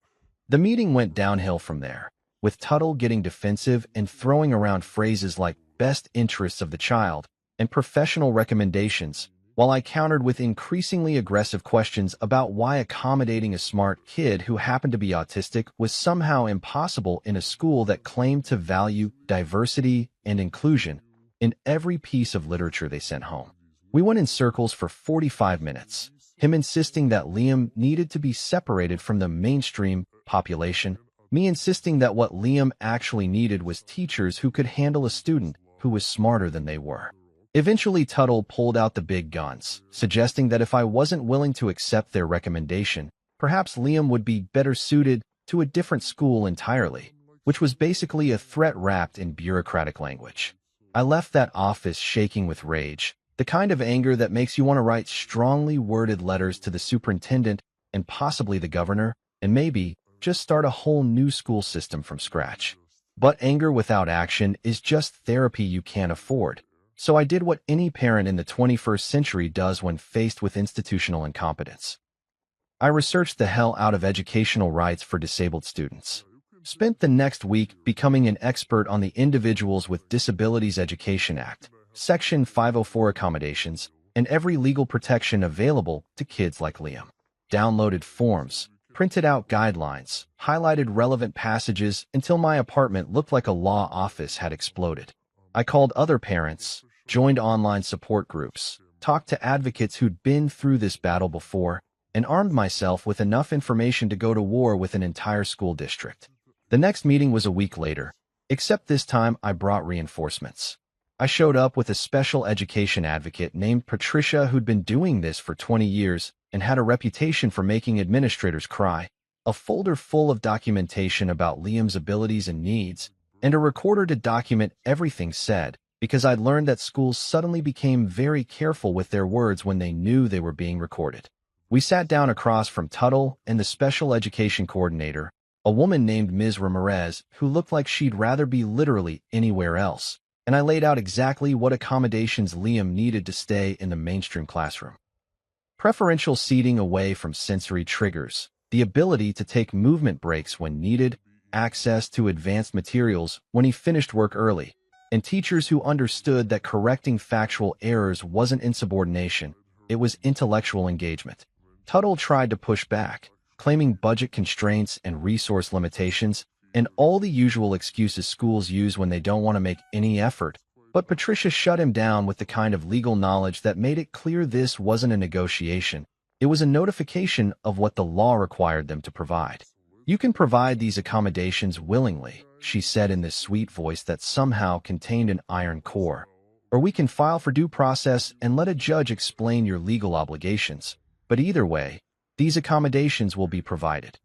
The meeting went downhill from there, with Tuttle getting defensive and throwing around phrases like best interests of the child and professional recommendations, while I countered with increasingly aggressive questions about why accommodating a smart kid who happened to be autistic was somehow impossible in a school that claimed to value diversity and inclusion in every piece of literature they sent home. We went in circles for 45 minutes, him insisting that Liam needed to be separated from the mainstream population, me insisting that what Liam actually needed was teachers who could handle a student who was smarter than they were. Eventually, Tuttle pulled out the big guns, suggesting that if I wasn't willing to accept their recommendation, perhaps Liam would be better suited to a different school entirely, which was basically a threat wrapped in bureaucratic language. I left that office shaking with rage, the kind of anger that makes you want to write strongly worded letters to the superintendent and possibly the governor, and maybe just start a whole new school system from scratch. But anger without action is just therapy you can't afford. So I did what any parent in the 21st century does when faced with institutional incompetence. I researched the hell out of educational rights for disabled students. Spent the next week becoming an expert on the Individuals with Disabilities Education Act, Section 504 accommodations, and every legal protection available to kids like Liam. Downloaded forms, printed out guidelines, highlighted relevant passages until my apartment looked like a law office had exploded. I called other parents, joined online support groups, talked to advocates who'd been through this battle before, and armed myself with enough information to go to war with an entire school district. The next meeting was a week later, except this time I brought reinforcements. I showed up with a special education advocate named Patricia who'd been doing this for 20 years and had a reputation for making administrators cry, a folder full of documentation about Liam's abilities and needs, and a recorder to document everything said, because I'd learned that schools suddenly became very careful with their words when they knew they were being recorded. We sat down across from Tuttle and the special education coordinator, a woman named Ms. Ramirez, who looked like she'd rather be literally anywhere else, and I laid out exactly what accommodations Liam needed to stay in the mainstream classroom. Preferential seating away from sensory triggers, the ability to take movement breaks when needed, access to advanced materials when he finished work early, and teachers who understood that correcting factual errors wasn't insubordination, it was intellectual engagement. Tuttle tried to push back, claiming budget constraints and resource limitations, and all the usual excuses schools use when they don't want to make any effort, but Patricia shut him down with the kind of legal knowledge that made it clear this wasn't a negotiation. It was a notification of what the law required them to provide. You can provide these accommodations willingly, she said in this sweet voice that somehow contained an iron core. Or we can file for due process and let a judge explain your legal obligations. But either way, these accommodations will be provided.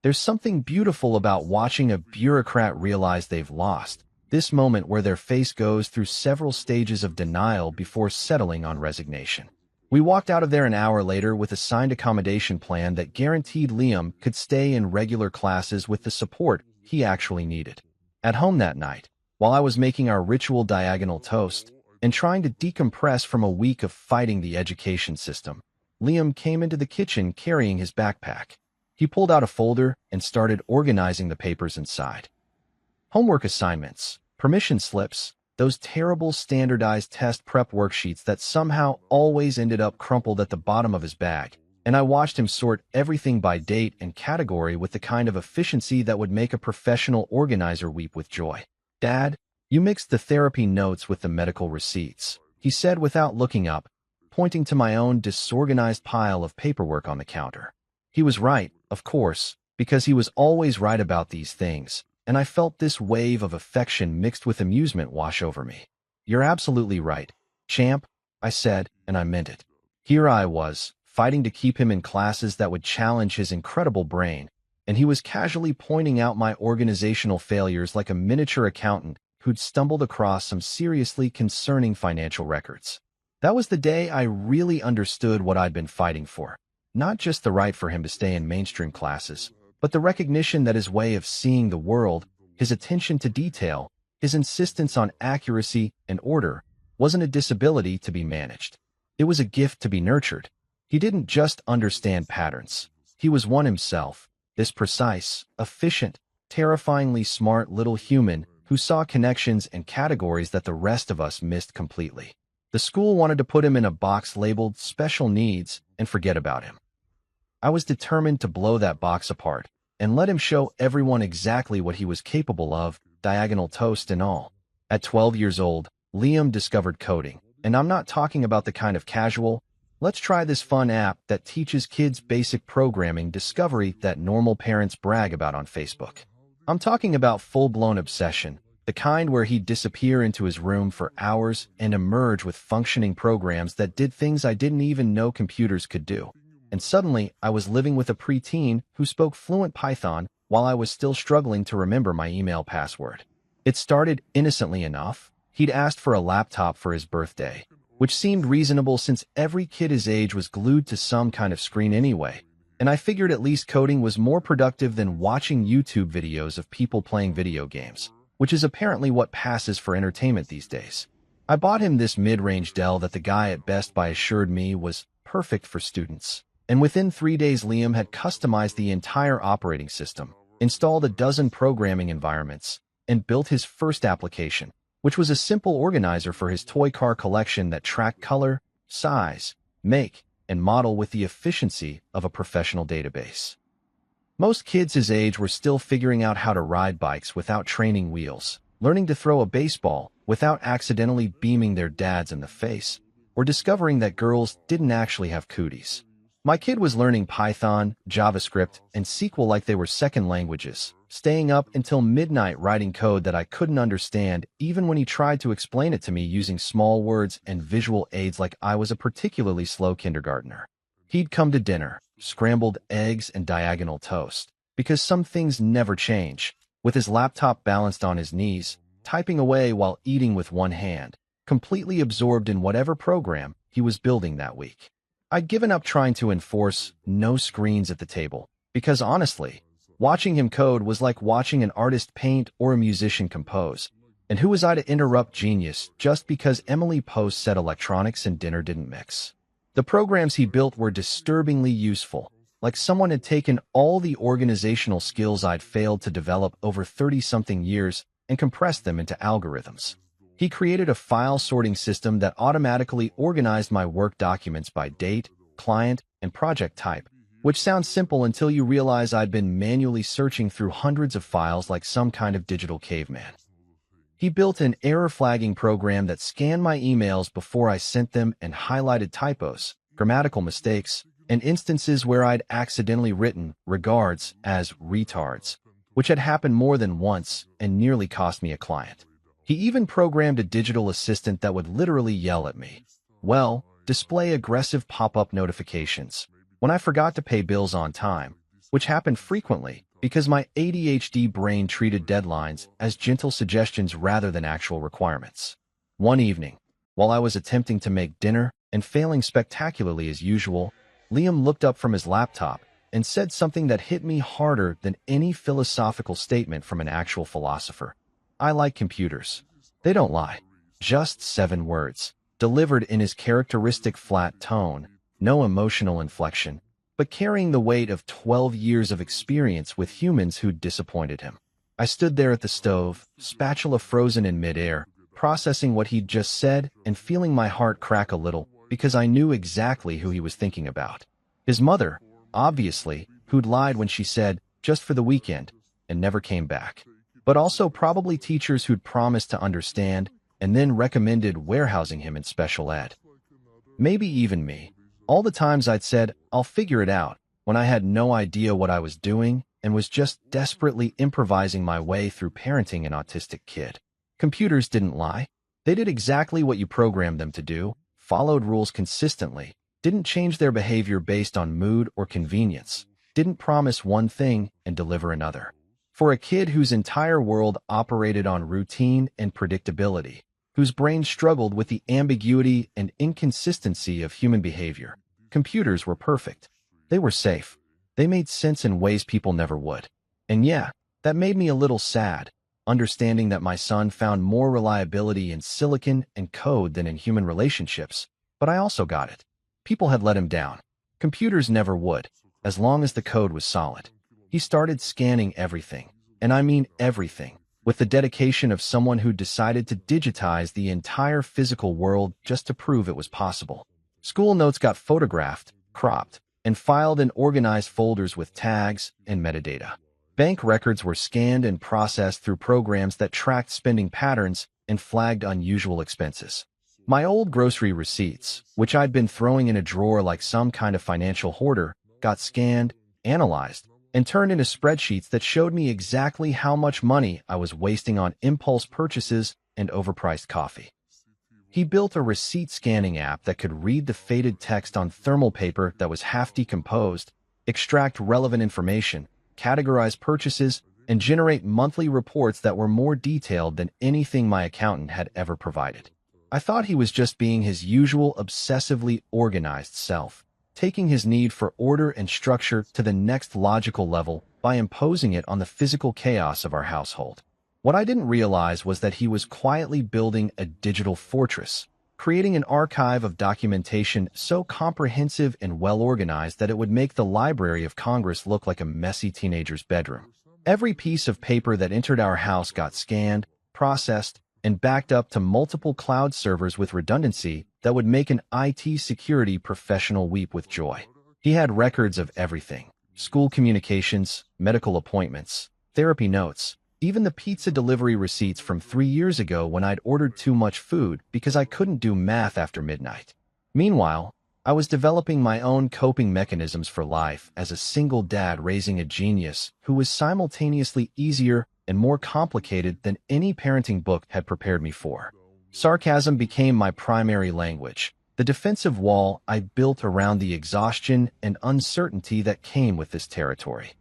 There's something beautiful about watching a bureaucrat realize they've lost, this moment where their face goes through several stages of denial before settling on resignation. We walked out of there an hour later with a signed accommodation plan that guaranteed Liam could stay in regular classes with the support he actually needed. At home that night, while I was making our ritual diagonal toast and trying to decompress from a week of fighting the education system, Liam came into the kitchen carrying his backpack. He pulled out a folder and started organizing the papers inside. Homework assignments, permission slips, those terrible standardized test prep worksheets that somehow always ended up crumpled at the bottom of his bag, and I watched him sort everything by date and category with the kind of efficiency that would make a professional organizer weep with joy. "Dad, you mixed the therapy notes with the medical receipts," he said without looking up, pointing to my own disorganized pile of paperwork on the counter. He was right, of course, because he was always right about these things, and I felt this wave of affection mixed with amusement wash over me. "You're absolutely right, champ," I said, and I meant it. Here I was, fighting to keep him in classes that would challenge his incredible brain, and he was casually pointing out my organizational failures like a miniature accountant who'd stumbled across some seriously concerning financial records. That was the day I really understood what I'd been fighting for. Not just the right for him to stay in mainstream classes, but the recognition that his way of seeing the world, his attention to detail, his insistence on accuracy and order, wasn't a disability to be managed. It was a gift to be nurtured. He didn't just understand patterns. He was one himself, this precise, efficient, terrifyingly smart little human who saw connections and categories that the rest of us missed completely. The school wanted to put him in a box labeled special needs and forget about him. I was determined to blow that box apart and let him show everyone exactly what he was capable of, diagonal toast and all. At 12 years old, Liam discovered coding, and I'm not talking about the kind of casual, "let's try this fun app that teaches kids basic programming" discovery that normal parents brag about on Facebook. I'm talking about full-blown obsession, the kind where he'd disappear into his room for hours and emerge with functioning programs that did things I didn't even know computers could do. And suddenly, I was living with a preteen who spoke fluent Python while I was still struggling to remember my email password. It started innocently enough. He'd asked for a laptop for his birthday, which seemed reasonable since every kid his age was glued to some kind of screen anyway, and I figured at least coding was more productive than watching YouTube videos of people playing video games, which is apparently what passes for entertainment these days. I bought him this mid-range Dell that the guy at Best Buy assured me was perfect for students, and within 3 days Liam had customized the entire operating system, installed a dozen programming environments, and built his first application, which was a simple organizer for his toy car collection that tracked color, size, make, and model with the efficiency of a professional database. Most kids his age were still figuring out how to ride bikes without training wheels, learning to throw a baseball without accidentally beaming their dads in the face, or discovering that girls didn't actually have cooties. My kid was learning Python, JavaScript, and SQL like they were second languages, staying up until midnight writing code that I couldn't understand even when he tried to explain it to me using small words and visual aids like I was a particularly slow kindergartner. He'd come to dinner, scrambled eggs and diagonal toast, because some things never change, with his laptop balanced on his knees, typing away while eating with one hand, completely absorbed in whatever program he was building that week. I'd given up trying to enforce no screens at the table, because honestly, watching him code was like watching an artist paint or a musician compose. And who was I to interrupt genius just because Emily Post said electronics and dinner didn't mix? The programs he built were disturbingly useful, like someone had taken all the organizational skills I'd failed to develop over 30-something years and compressed them into algorithms. He created a file sorting system that automatically organized my work documents by date, client, and project type, which sounds simple until you realize I'd been manually searching through hundreds of files like some kind of digital caveman. He built an error flagging program that scanned my emails before I sent them and highlighted typos, grammatical mistakes, and instances where I'd accidentally written regards as retards, which had happened more than once and nearly cost me a client. He even programmed a digital assistant that would literally yell at me. Well, display aggressive pop-up notifications when I forgot to pay bills on time, which happened frequently because my ADHD brain treated deadlines as gentle suggestions rather than actual requirements. One evening, while I was attempting to make dinner and failing spectacularly as usual, Liam looked up from his laptop and said something that hit me harder than any philosophical statement from an actual philosopher. "I like computers. They don't lie." Just 7 words, delivered in his characteristic flat tone, no emotional inflection, but carrying the weight of 12 years of experience with humans who'd disappointed him. I stood there at the stove, spatula frozen in midair, processing what he'd just said and feeling my heart crack a little because I knew exactly who he was thinking about. His mother, obviously, who'd lied when she said, just for the weekend, and never came back. But also probably teachers who'd promised to understand and then recommended warehousing him in special ed. Maybe even me. All the times I'd said, I'll figure it out, when I had no idea what I was doing and was just desperately improvising my way through parenting an autistic kid. Computers didn't lie. They did exactly what you programmed them to do, followed rules consistently, didn't change their behavior based on mood or convenience, didn't promise one thing and deliver another. For a kid whose entire world operated on routine and predictability, whose brain struggled with the ambiguity and inconsistency of human behavior, computers were perfect. They were safe. They made sense in ways people never would. And yeah, that made me a little sad, understanding that my son found more reliability in silicon and code than in human relationships. But I also got it. People had let him down. Computers never would, as long as the code was solid. He started scanning everything, and I mean everything, with the dedication of someone who decided to digitize the entire physical world just to prove it was possible. School notes got photographed, cropped, and filed in organized folders with tags and metadata. Bank records were scanned and processed through programs that tracked spending patterns and flagged unusual expenses. My old grocery receipts, which I'd been throwing in a drawer like some kind of financial hoarder, got scanned, analyzed, and turned into spreadsheets that showed me exactly how much money I was wasting on impulse purchases and overpriced coffee. He built a receipt scanning app that could read the faded text on thermal paper that was half decomposed, extract relevant information, categorize purchases, and generate monthly reports that were more detailed than anything my accountant had ever provided. I thought he was just being his usual obsessively organized self, taking his need for order and structure to the next logical level by imposing it on the physical chaos of our household. What I didn't realize was that he was quietly building a digital fortress, creating an archive of documentation so comprehensive and well-organized that it would make the Library of Congress look like a messy teenager's bedroom. Every piece of paper that entered our house got scanned, processed, and backed up to multiple cloud servers with redundancy that would make an IT security professional weep with joy. He had records of everything: school communications, medical appointments, therapy notes, even the pizza delivery receipts from 3 years ago when I'd ordered too much food because I couldn't do math after midnight. Meanwhile, I was developing my own coping mechanisms for life as a single dad raising a genius who was simultaneously easier and more complicated than any parenting book had prepared me for. Sarcasm became my primary language, the defensive wall I built around the exhaustion and uncertainty that came with this territory.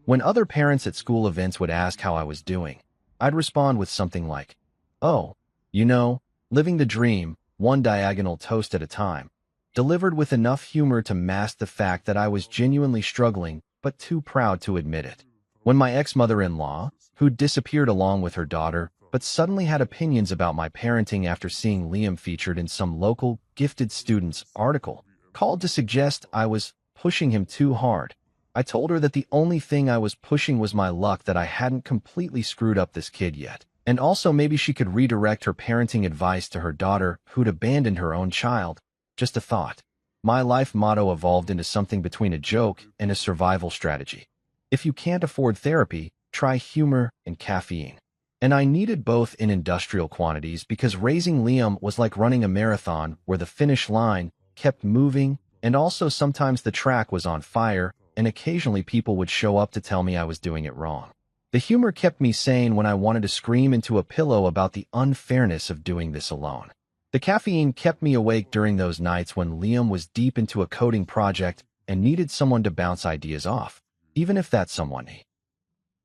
When other parents at school events would ask how I was doing, I'd respond with something like, "Oh, you know, living the dream, one diagonal toast at a time," delivered with enough humor to mask the fact that I was genuinely struggling but too proud to admit it. When my ex-mother-in-law, who'd disappeared along with her daughter, but suddenly had opinions about my parenting after seeing Liam featured in some local gifted students article, called to suggest I was pushing him too hard, I told her that the only thing I was pushing was my luck that I hadn't completely screwed up this kid yet, and also maybe she could redirect her parenting advice to her daughter who'd abandoned her own child. Just a thought. My life motto evolved into something between a joke and a survival strategy. If you can't afford therapy, try humor and caffeine. And I needed both in industrial quantities because raising Liam was like running a marathon where the finish line kept moving and also sometimes the track was on fire and occasionally people would show up to tell me I was doing it wrong. The humor kept me sane when I wanted to scream into a pillow about the unfairness of doing this alone. The caffeine kept me awake during those nights when Liam was deep into a coding project and needed someone to bounce ideas off, even if that someone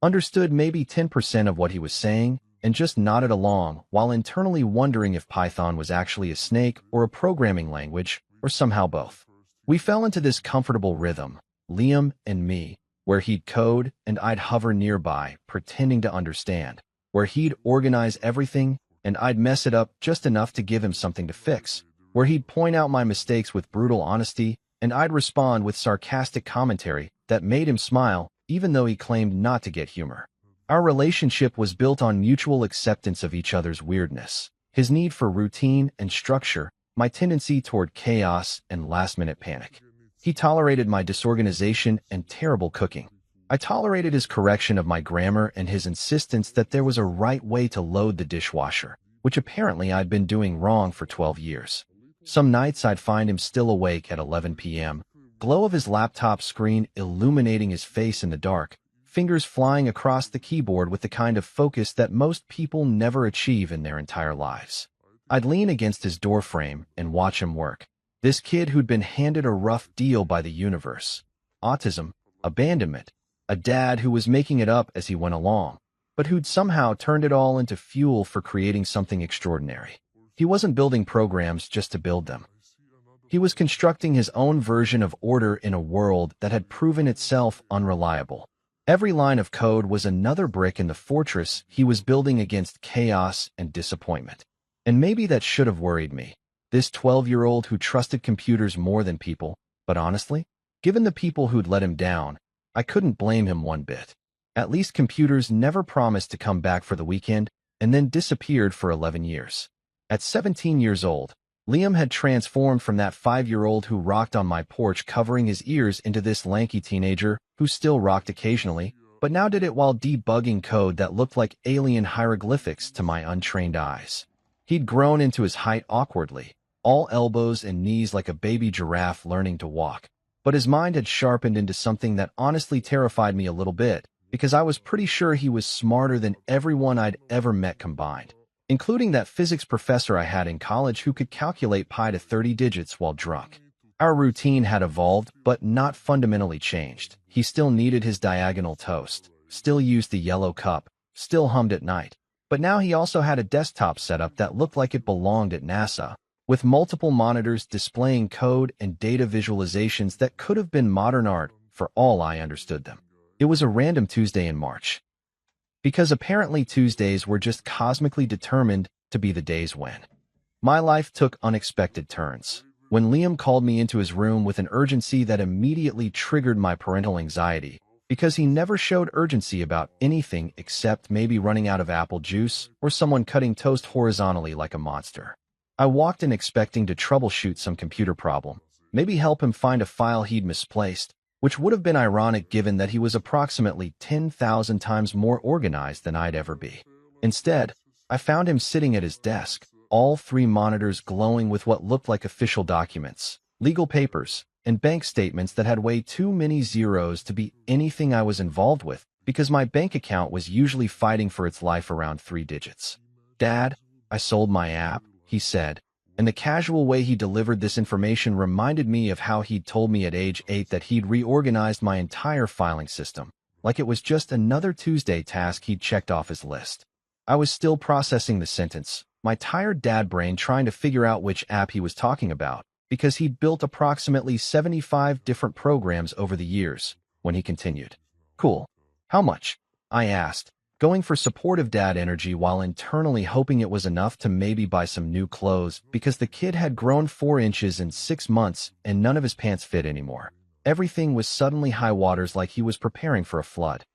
understood maybe 10% of what he was saying and just nodded along while internally wondering if Python was actually a snake or a programming language or somehow both. We fell into this comfortable rhythm, Liam and me, where he'd code and I'd hover nearby, pretending to understand, where he'd organize everything and I'd mess it up just enough to give him something to fix, where he'd point out my mistakes with brutal honesty, and I'd respond with sarcastic commentary that made him smile, even though he claimed not to get humor. Our relationship was built on mutual acceptance of each other's weirdness, his need for routine and structure, my tendency toward chaos and last-minute panic. He tolerated my disorganization and terrible cooking. I tolerated his correction of my grammar and his insistence that there was a right way to load the dishwasher, which apparently I'd been doing wrong for 12 years. Some nights I'd find him still awake at 11 p.m., glow of his laptop screen illuminating his face in the dark, fingers flying across the keyboard with the kind of focus that most people never achieve in their entire lives. I'd lean against his doorframe and watch him work. This kid who'd been handed a rough deal by the universe. Autism, abandonment, a dad who was making it up as he went along, but who'd somehow turned it all into fuel for creating something extraordinary. He wasn't building programs just to build them. He was constructing his own version of order in a world that had proven itself unreliable. Every line of code was another brick in the fortress he was building against chaos and disappointment. And maybe that should have worried me. This 12-year-old who trusted computers more than people, but honestly, given the people who'd let him down, I couldn't blame him one bit. At least computers never promised to come back for the weekend and then disappeared for 11 years. At 17 years old, Liam had transformed from that 5-year-old who rocked on my porch covering his ears into this lanky teenager who still rocked occasionally, but now did it while debugging code that looked like alien hieroglyphics to my untrained eyes. He'd grown into his height awkwardly, all elbows and knees like a baby giraffe learning to walk, but his mind had sharpened into something that honestly terrified me a little bit, because I was pretty sure he was smarter than everyone I'd ever met combined, including that physics professor I had in college who could calculate pi to 30 digits while drunk. Our routine had evolved, but not fundamentally changed. He still needed his diagonal toast, still used the yellow cup, still hummed at night. But now he also had a desktop setup that looked like it belonged at NASA, with multiple monitors displaying code and data visualizations that could have been modern art for all I understood them. It was a random Tuesday in March. Because apparently Tuesdays were just cosmically determined to be the days when my life took unexpected turns. When Liam called me into his room with an urgency that immediately triggered my parental anxiety, because he never showed urgency about anything except maybe running out of apple juice or someone cutting toast horizontally like a monster. I walked in expecting to troubleshoot some computer problem, maybe help him find a file he'd misplaced, which would have been ironic given that he was approximately 10,000 times more organized than I'd ever be. Instead, I found him sitting at his desk, all 3 monitors glowing with what looked like official documents, legal papers, and bank statements that had way too many zeros to be anything I was involved with, because my bank account was usually fighting for its life around 3 digits. "Dad, I sold my app," he said, and the casual way he delivered this information reminded me of how he'd told me at age 8 that he'd reorganized my entire filing system, like it was just another Tuesday task he'd checked off his list. I was still processing the sentence, my tired dad brain trying to figure out which app he was talking about, because he'd built approximately 75 different programs over the years, when he continued. "Cool. How much?" I asked, going for supportive dad energy while internally hoping it was enough to maybe buy some new clothes because the kid had grown 4 inches in 6 months and none of his pants fit anymore. Everything was suddenly high waters like he was preparing for a flood.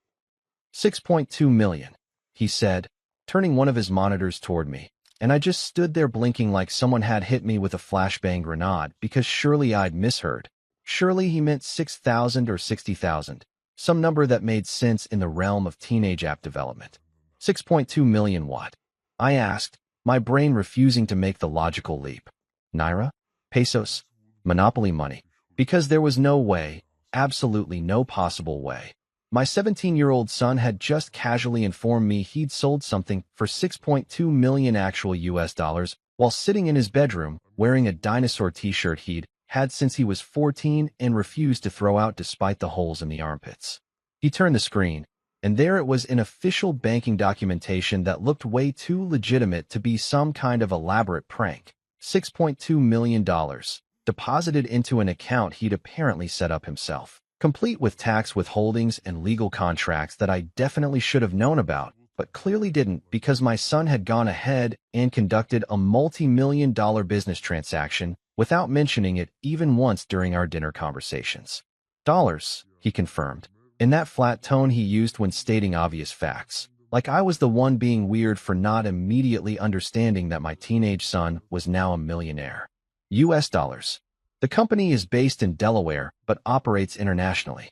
"6.2 million, he said, turning one of his monitors toward me, and I just stood there blinking like someone had hit me with a flashbang grenade because surely I'd misheard. Surely he meant 6,000 or 60,000. Some number that made sense in the realm of teenage app development. 6.2 million what? I asked, my brain refusing to make the logical leap. Naira? Pesos? Monopoly money? Because there was no way, absolutely no possible way. My 17-year-old son had just casually informed me he'd sold something for 6.2 million actual US dollars while sitting in his bedroom wearing a dinosaur t-shirt he'd had since he was 14 and refused to throw out despite the holes in the armpits. He turned the screen, and there it was in official banking documentation that looked way too legitimate to be some kind of elaborate prank. $6.2 million, deposited into an account he'd apparently set up himself, complete with tax withholdings and legal contracts that I definitely should have known about, but clearly didn't because my son had gone ahead and conducted a multi-million-dollar business transaction without mentioning it even once during our dinner conversations. Dollars, he confirmed, in that flat tone he used when stating obvious facts, like I was the one being weird for not immediately understanding that my teenage son was now a millionaire. US dollars. The company is based in Delaware but operates internationally.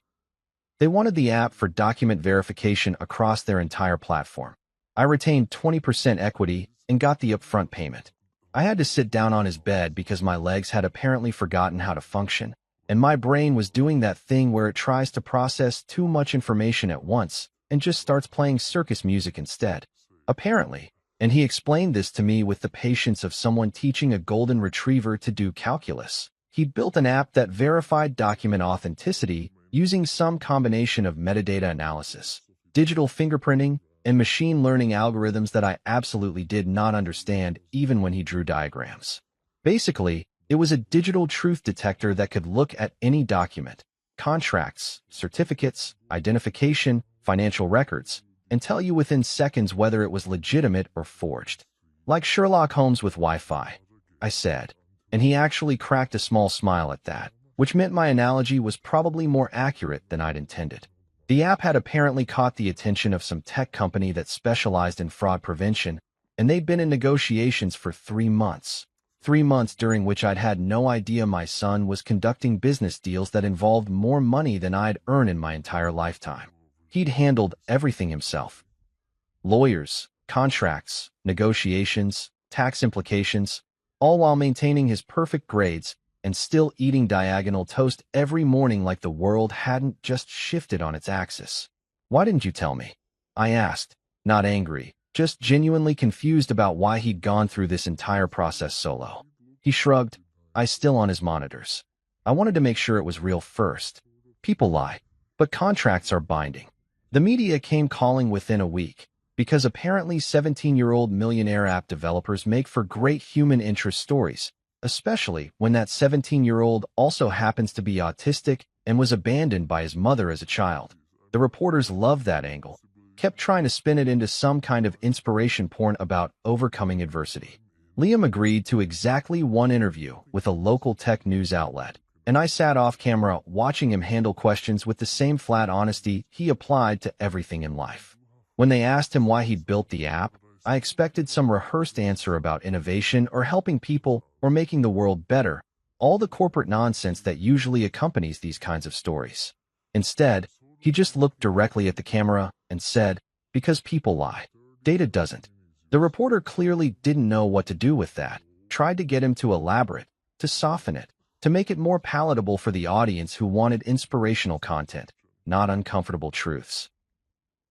They wanted the app for document verification across their entire platform. I retained 20% equity and got the upfront payment. I had to sit down on his bed because my legs had apparently forgotten how to function, and my brain was doing that thing where it tries to process too much information at once and just starts playing circus music instead. Apparently, and he explained this to me with the patience of someone teaching a golden retriever to do calculus. He'd built an app that verified document authenticity using some combination of metadata analysis, digital fingerprinting, and machine learning algorithms that I absolutely did not understand even when he drew diagrams. Basically, it was a digital truth detector that could look at any document, contracts, certificates, identification, financial records, and tell you within seconds whether it was legitimate or forged. Like Sherlock Holmes with Wi-Fi, I said, and he actually cracked a small smile at that, which meant my analogy was probably more accurate than I'd intended. The app had apparently caught the attention of some tech company that specialized in fraud prevention, and they'd been in negotiations for 3 months. 3 months during which I'd had no idea my son was conducting business deals that involved more money than I'd earned in my entire lifetime. He'd handled everything himself. Lawyers, contracts, negotiations, tax implications, all while maintaining his perfect grades and still eating diagonal toast every morning like the world hadn't just shifted on its axis. Why didn't you tell me? I asked, not angry, just genuinely confused about why he'd gone through this entire process solo. He shrugged, eyes still on his monitors. I wanted to make sure it was real first. People lie, but contracts are binding. The media came calling within a week, because apparently 17-year-old millionaire app developers make for great human interest stories, especially when that 17-year-old also happens to be autistic and was abandoned by his mother as a child. The reporters loved that angle, kept trying to spin it into some kind of inspiration porn about overcoming adversity. Liam agreed to exactly one interview with a local tech news outlet, and I sat off camera watching him handle questions with the same flat honesty he applied to everything in life. When they asked him why he'd built the app, I expected some rehearsed answer about innovation or helping people or making the world better, all the corporate nonsense that usually accompanies these kinds of stories. Instead, he just looked directly at the camera and said, because people lie. Data doesn't. The reporter clearly didn't know what to do with that, tried to get him to elaborate, to soften it, to make it more palatable for the audience who wanted inspirational content, not uncomfortable truths.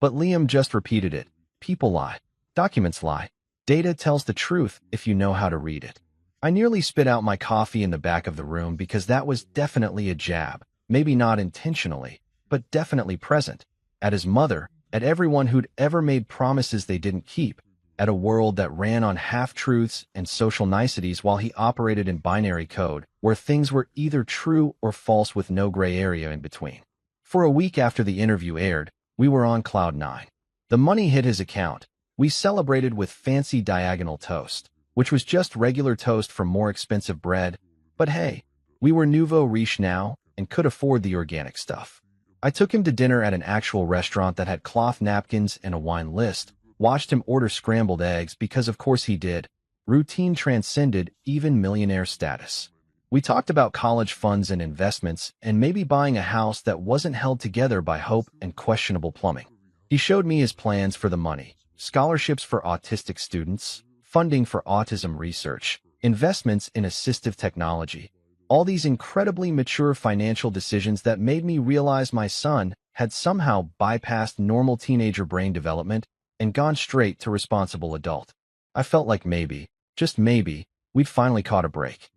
But Liam just repeated it. People lie. Documents lie. Data tells the truth if you know how to read it. I nearly spit out my coffee in the back of the room because that was definitely a jab, maybe not intentionally, but definitely present, at his mother, at everyone who'd ever made promises they didn't keep, at a world that ran on half-truths and social niceties while he operated in binary code, where things were either true or false with no gray area in between. For a week after the interview aired, we were on cloud 9. The money hit his account. We celebrated with fancy diagonal toast, which was just regular toast from more expensive bread. But hey, we were nouveau riche now and could afford the organic stuff. I took him to dinner at an actual restaurant that had cloth napkins and a wine list, watched him order scrambled eggs because of course he did. Routine transcended even millionaire status. We talked about college funds and investments and maybe buying a house that wasn't held together by hope and questionable plumbing. He showed me his plans for the money. Scholarships for autistic students, funding for autism research, investments in assistive technology, all these incredibly mature financial decisions that made me realize my son had somehow bypassed normal teenager brain development and gone straight to responsible adult. I felt like maybe, just maybe, we'd finally caught a break.